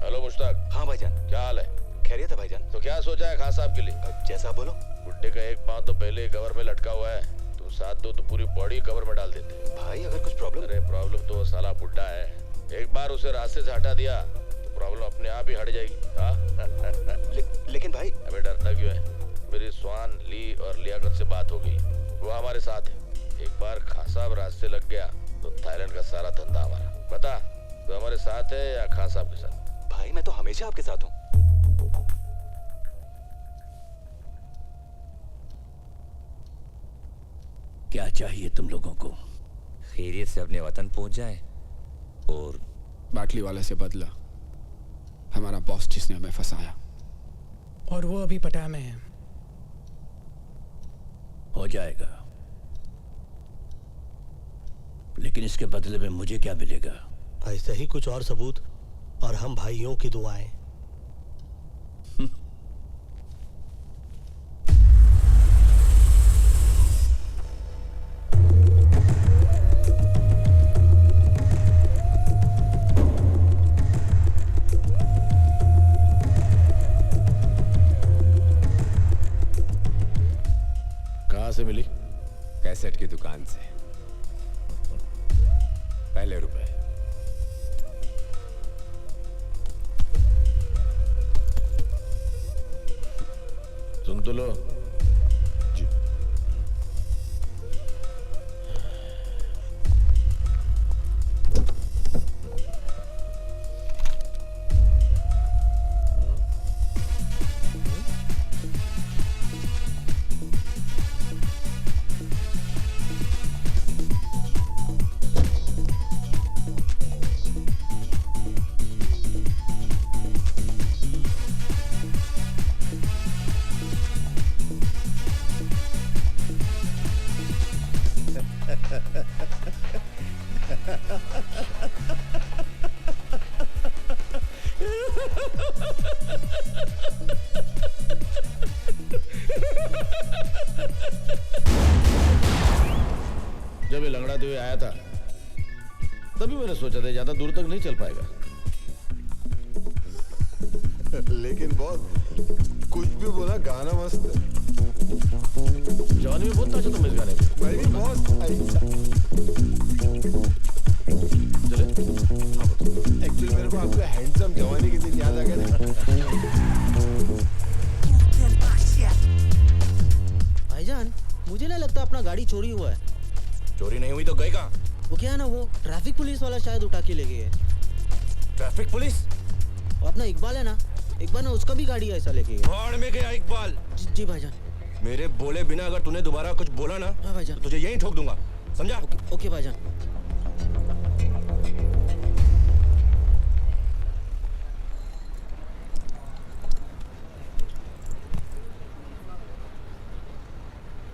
Speaker 8: हेलो मुश्ताक।
Speaker 17: हाँ भाईजान।
Speaker 8: क्या हाल है?
Speaker 17: खैरियत है भाईजान।
Speaker 8: तो क्या सोचा है खान साहब के लिए?
Speaker 17: जैसा आप बोलो।
Speaker 8: बुड्ढे का एक पांव तो पहले कवर में लटका हुआ है, तुम साथ दो तो पूरी बॉडी कवर में डाल देते।
Speaker 17: भाई अगर कुछ प्रॉब्लम?
Speaker 8: अरे प्रॉब्लम तो वो साला बुड्ढा है, एक बार उसे रास्ते से हटा दिया तो प्रॉब्लम अपने आप ही हट जाएगी। हाँ
Speaker 17: लेकिन भाई।
Speaker 8: अबे डरता क्यों है? मेरी स्वान ली और लियाकत से बात हो गई, वो हमारे साथ है। एक बार खान साहब रास्ते लग गया तो थाईलैंड का सारा धंधा हमारा। बता तो हमारे साथ है या खान साहब के साथ?
Speaker 17: भाई मैं तो हमेशा आपके साथ हूँ।
Speaker 12: क्या चाहिए तुम लोगों को?
Speaker 13: खैरियत से अपने वतन पहुंच जाए और
Speaker 6: बाटली वाले से बदला, हमारा बॉस जिसने हमें फंसाया।
Speaker 7: और वो अभी पटाया में है।
Speaker 12: हो जाएगा, लेकिन इसके बदले में मुझे क्या मिलेगा?
Speaker 2: ऐसे ही कुछ और सबूत और हम भाइयों की दुआएं।
Speaker 8: कहाँ से मिली?
Speaker 14: कैसेट की दुकान से। पहले रुपए।
Speaker 8: सुन तो लो।
Speaker 14: जी।
Speaker 8: जब ये लंगड़ाते हुए आया था तभी मैंने सोचा था ज्यादा दूर तक नहीं चल पाएगा।
Speaker 16: लेकिन बहुत कुछ भी बोला, गाना मस्त है।
Speaker 8: जवानी में बहुत नाचा तुम इस गाने में।
Speaker 16: भाई बहुत
Speaker 8: चले।
Speaker 16: एक्चुअली मेरे को आपका हैंडसम जवानी के दिन याद आ गया।
Speaker 3: भाईजान मुझे नहीं लगता अपना गाड़ी चोरी हुआ है।
Speaker 8: चोरी नहीं हुई तो गए कहाँ?
Speaker 3: वो क्या है ना, वो ट्रैफिक पुलिस वाला शायद उठा के ले गए।
Speaker 8: Traffic police?
Speaker 3: वो अपना इकबाल है ना, एक बार ना उसका भी गाड़ी ऐसा लेके गए।
Speaker 8: भाड़ में गया इकबाल।
Speaker 3: जी भाईजान।
Speaker 8: मेरे बोले बिना अगर तूने दोबारा कुछ बोला ना
Speaker 3: हाँ भाईजान,
Speaker 8: तो तुझे यहीं ठोक दूंगा, समझा?
Speaker 3: ओके भाईजान।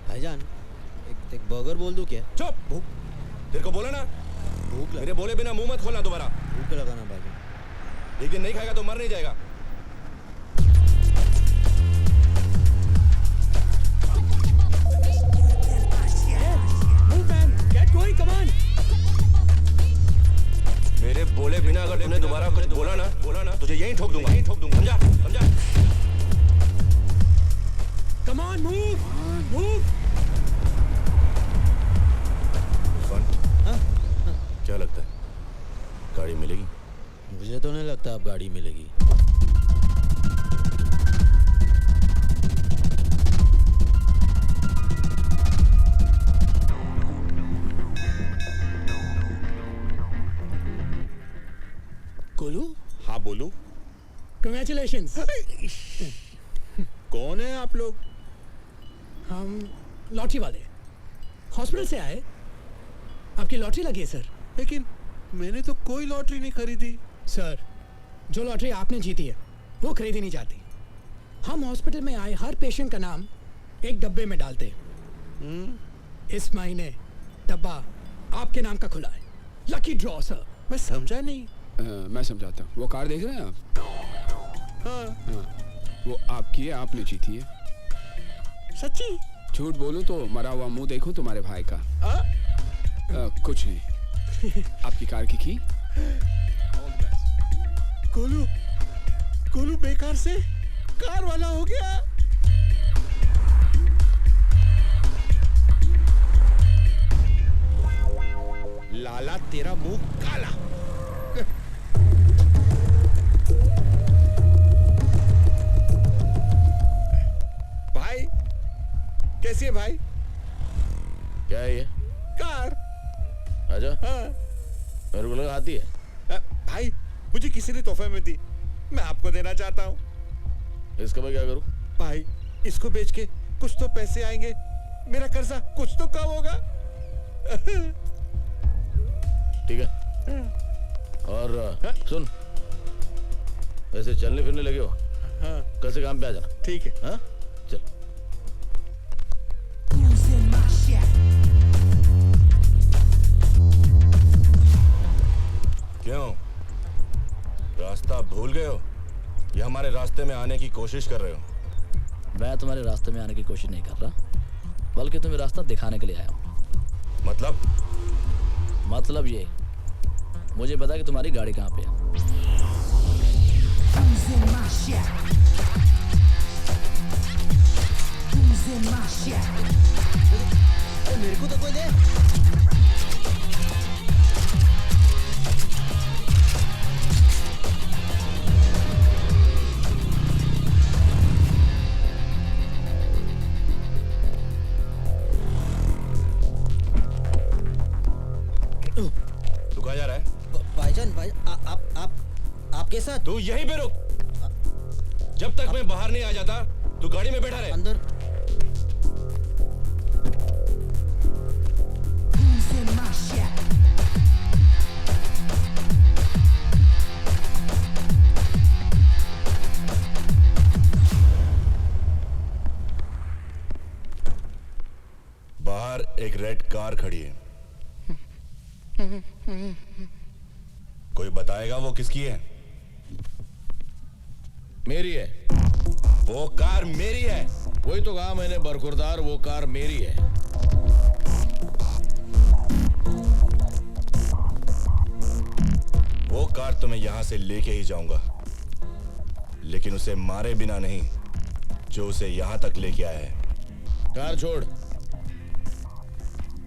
Speaker 3: भाईजान एक बर्गर बोल दूं क्या?
Speaker 8: चुप। भूख तेरे को बोला ना,
Speaker 3: भूख
Speaker 8: मेरे बोले बिना मुंह मत खोलना दोबारा।
Speaker 3: भूख लगाना भाईजान।
Speaker 8: एक दिन नहीं खाएगा तो मर नहीं जाएगा।
Speaker 7: Move man, get going, come on.
Speaker 17: मेरे बोले बिना अगर तूने दोबारा कुछ बोला ना तुझे यहीं ठोक दूंगा समझा समझा।
Speaker 7: Come on, move.
Speaker 8: क्या लगता है गाड़ी मिलेगी?
Speaker 3: मुझे तो नहीं लगता अब गाड़ी मिलेगी।
Speaker 7: गोलू,
Speaker 5: हाँ बोलू।
Speaker 7: Congratulations.
Speaker 5: कौन है आप लोग?
Speaker 7: हम लॉटरी वाले हॉस्पिटल से आए, आपकी लॉटरी लगी है सर।
Speaker 5: लेकिन मैंने तो कोई लॉटरी नहीं खरीदी।
Speaker 7: सर, जो लॉटरी आपने जीती है वो खरीदी नहीं जाती। हम हॉस्पिटल में आए हर पेशेंट का नाम एक डब्बे में डालते हैं। इस महीने डब्बा आपके नाम का खुला है। Lucky draw sir.
Speaker 5: मैं समझा नहीं।
Speaker 6: मैं समझाता हूँ। वो कार देख रहे हैं आप? हाँ। वो आपकी है, आपने जीती है।
Speaker 5: सच्ची?
Speaker 6: झूठ बोलूं तो मरा हुआ मुंह देखूं तुम्हारे भाई का। कुछ नहीं। आपकी कार की की?
Speaker 5: गोलू बेकार से कार वाला हो गया। लाला तेरा मुंह काला। भाई कैसी है भाई?
Speaker 8: क्या है ये?
Speaker 5: कार।
Speaker 8: आजा।
Speaker 5: हाँ।
Speaker 8: मेरे को लगा आती है।
Speaker 5: भाई मुझे किसी ने तोहफे में दी, मैं आपको देना चाहता हूँ।
Speaker 8: इसका मैं क्या करूँ?
Speaker 5: भाई इसको बेच के कुछ तो पैसे आएंगे, मेरा कर्जा कुछ तो कम होगा।
Speaker 8: ठीक है। और सुन, ऐसे चलने फिरने लगे हो, कल से काम पे आ जाना।
Speaker 5: ठीक है।
Speaker 8: हाँ चल।
Speaker 17: क्यों रास्ता भूल गए हो या हमारे रास्ते में आने की कोशिश कर रहे हो?
Speaker 9: मैं तुम्हारे रास्ते में आने की कोशिश नहीं कर रहा, बल्कि तुम्हें रास्ता दिखाने के लिए आया हूँ।
Speaker 17: मतलब
Speaker 9: ये, मुझे पता कि तुम्हारी गाड़ी कहाँ पे है।
Speaker 3: मेरे को तो कोई दे।
Speaker 17: तू कहाँ जा रहा है?
Speaker 3: भाईजान, भाई आपके साथ।
Speaker 17: तू यहीं पे रुक, जब तक मैं बाहर नहीं आ जाता तू गाड़ी में बैठा रहे।
Speaker 3: अंदर।
Speaker 17: बाहर एक रेड कार खड़ी है, कोई बताएगा वो किसकी है?
Speaker 8: मेरी है।
Speaker 17: वो कार मेरी है।
Speaker 8: वही तो कहा मैंने बरखुरदार, वो कार मेरी है।
Speaker 17: वो कार तो मैं यहां से लेके ही जाऊंगा, लेकिन उसे मारे बिना नहीं जो उसे यहां तक लेके आया है।
Speaker 8: कार छोड़,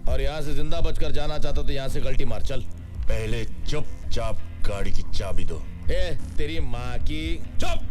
Speaker 8: और यहां से जिंदा बचकर जाना चाहता तो यहां से गलती मार। चल।
Speaker 17: पहले चुपचाप गाड़ी की चाबी दो।
Speaker 8: ए, तेरी माँ की।
Speaker 17: चुप।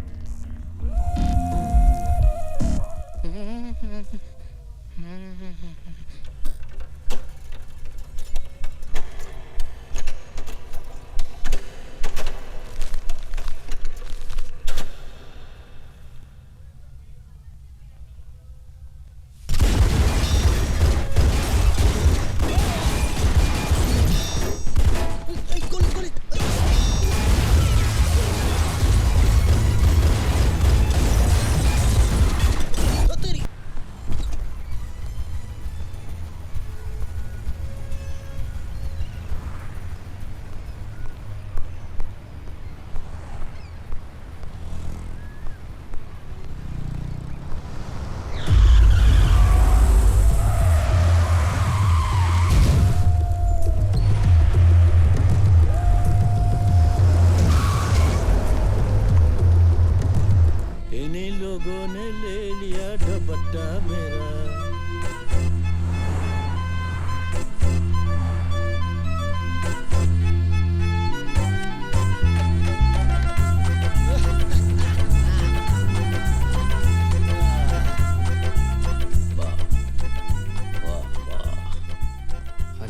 Speaker 12: लोगों ने ले लिया दुपट्टा मेरा।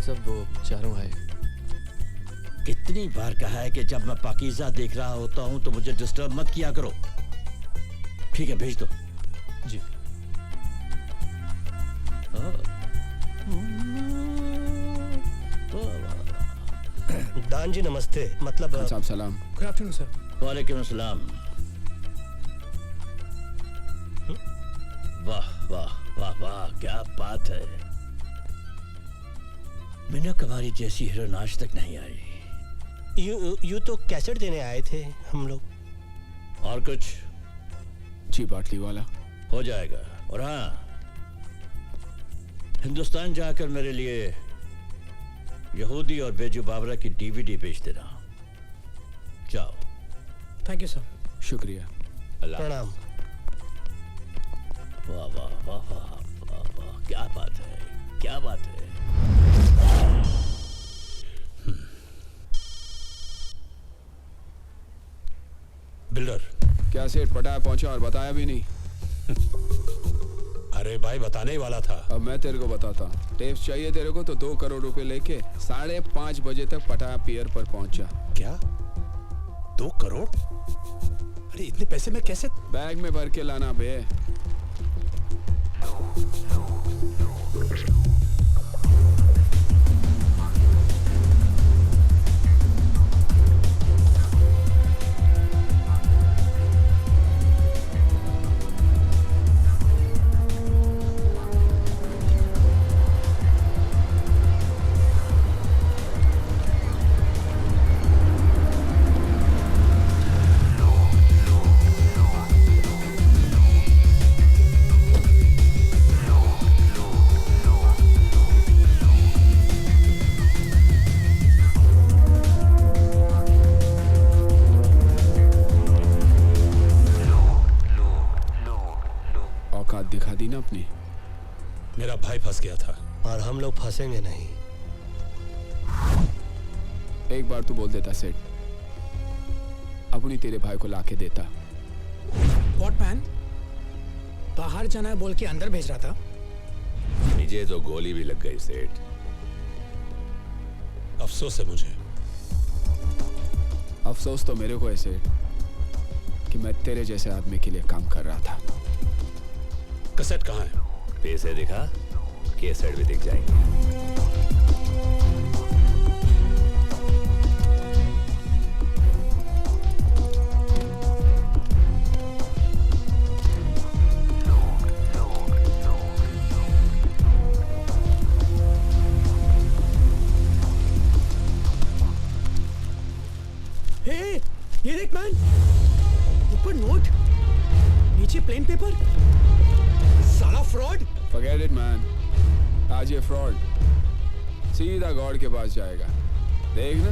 Speaker 3: सब वो चारों है।
Speaker 12: कितनी बार कहा है कि जब मैं पाकीज़ा देख रहा होता हूं तो मुझे डिस्टर्ब मत किया करो। ठीक है, भेज दो।
Speaker 15: जी।
Speaker 2: दान जी नमस्ते। मतलब
Speaker 6: साहब सलाम।
Speaker 7: Good afternoon sir.
Speaker 12: वालेकुम अस्सलाम। वाह वाह वाह वाह, क्या बात है। मिनक हमारी जैसी हीरोइन आज तक नहीं आई।
Speaker 2: यू तो कैसेट देने आए थे हम लोग।
Speaker 12: और कुछ?
Speaker 6: जी बाटली वाला
Speaker 12: हो जाएगा। और हाँ, हिंदुस्तान जाकर मेरे लिए यहूदी और बेजू बाबरा की डीवीडी बेच देना। जाओ।
Speaker 7: Thank you sir.
Speaker 6: शुक्रिया।
Speaker 2: प्रणाम।
Speaker 12: वाह वाह वाह वाह वाह वाह, क्या बात है, क्या बात है।
Speaker 5: बिल्डर
Speaker 6: क्या सेठ पटाया पहुंचा और बताया भी नहीं?
Speaker 5: अरे भाई, बताने ही वाला था।
Speaker 6: अब मैं तेरे को बताता हूँ। टेप्स चाहिए तेरे को तो 2 करोड़ रुपए लेके 5:30 बजे तक पटाया पियर पर पहुंचा।
Speaker 5: क्या 2 करोड़? अरे इतने पैसे में कैसे?
Speaker 6: बैग में भर के लाना बे। दिखा दी ना अपनी।
Speaker 5: मेरा भाई फंस गया था
Speaker 2: और हम लोग फंसेंगे नहीं।
Speaker 6: एक बार तू बोल देता सेठ, अपनी तेरे भाई को लाके देता।
Speaker 7: What man? बाहर जाना है बोल के अंदर भेज रहा था।
Speaker 17: मुझे तो गोली भी लग गई सेठ।
Speaker 5: अफसोस है मुझे।
Speaker 6: अफसोस तो मेरे को है सेठ कि मैं तेरे जैसे आदमी के लिए काम कर रहा था।
Speaker 5: कैसेट कहाँ है?
Speaker 17: पैसे दिखा, कैसेट भी दिख जाएंगे।
Speaker 7: हे, ये देख मैन, ऊपर नोट, नीचे प्लेन पेपर। साला फ्रॉड।
Speaker 6: Forget it man, आज ये फ्रॉड सीधा गॉड के पास जाएगा, देखना।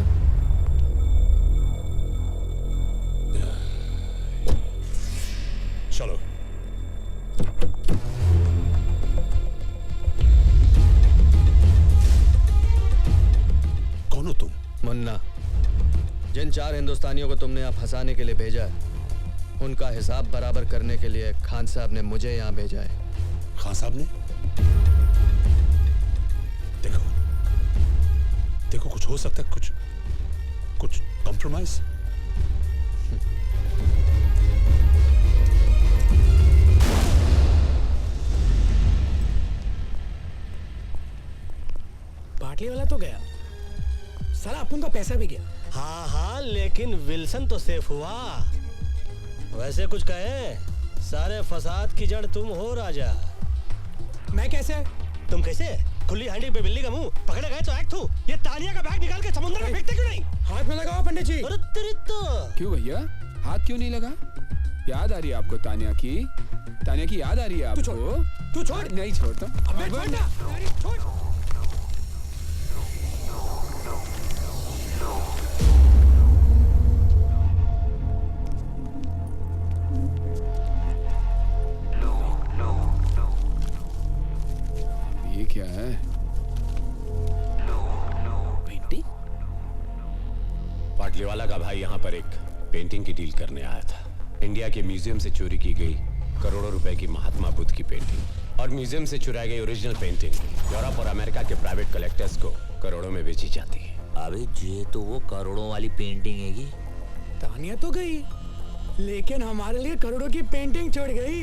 Speaker 5: चलो। कौन हो तुम?
Speaker 3: मुन्ना, जिन 4 हिंदुस्तानियों को तुमने यहाँ फंसाने के लिए भेजा है, उनका हिसाब बराबर करने के लिए खान साहब ने मुझे यहाँ भेजा है।
Speaker 5: खान साहब ने? देखो देखो, कुछ हो सकता है, कुछ कॉम्प्रोमाइज।
Speaker 7: बाटली वाला तो गया, साला अपन का पैसा भी गया।
Speaker 2: हाँ हाँ, लेकिन विल्सन तो सेफ हुआ। वैसे कुछ कहे, सारे फसाद की जड़ तुम हो राजा।
Speaker 7: मैं कैसे?
Speaker 2: तुम कैसे? खुली हांडी पे बिल्ली का मुंह पकड़े गए तो एक्ट हूँ। ये तानिया का बैग निकाल के समुद्र में फेंकते क्यों नहीं?
Speaker 7: हाथ में लगाओ पंडित जी।
Speaker 2: अरे तेरी तो।
Speaker 6: क्यों भैया, हाथ क्यों नहीं लगा? याद आ रही है आपको तानिया की? तानिया की याद आ रही है आपको?
Speaker 7: तू छोड़।
Speaker 6: नहीं छोड़ता।
Speaker 7: अबे छोड़ ना। छोड़।
Speaker 14: भाई यहाँ पर एक पेंटिंग की डील करने आया था। इंडिया के म्यूजियम से चोरी की गई करोड़ों रुपए की महात्मा बुद्ध की पेंटिंग और म्यूजियम से चुराई गई ओरिजिनल पेंटिंग यूरोप और अमेरिका के प्राइवेट कलेक्टर्स को करोड़ों में बेची जाती है।
Speaker 13: अबे ये तो वो करोड़ों वाली पेंटिंग है
Speaker 7: तानिया तो गई, लेकिन हमारे लिए करोड़ों की पेंटिंग छोड़ गई।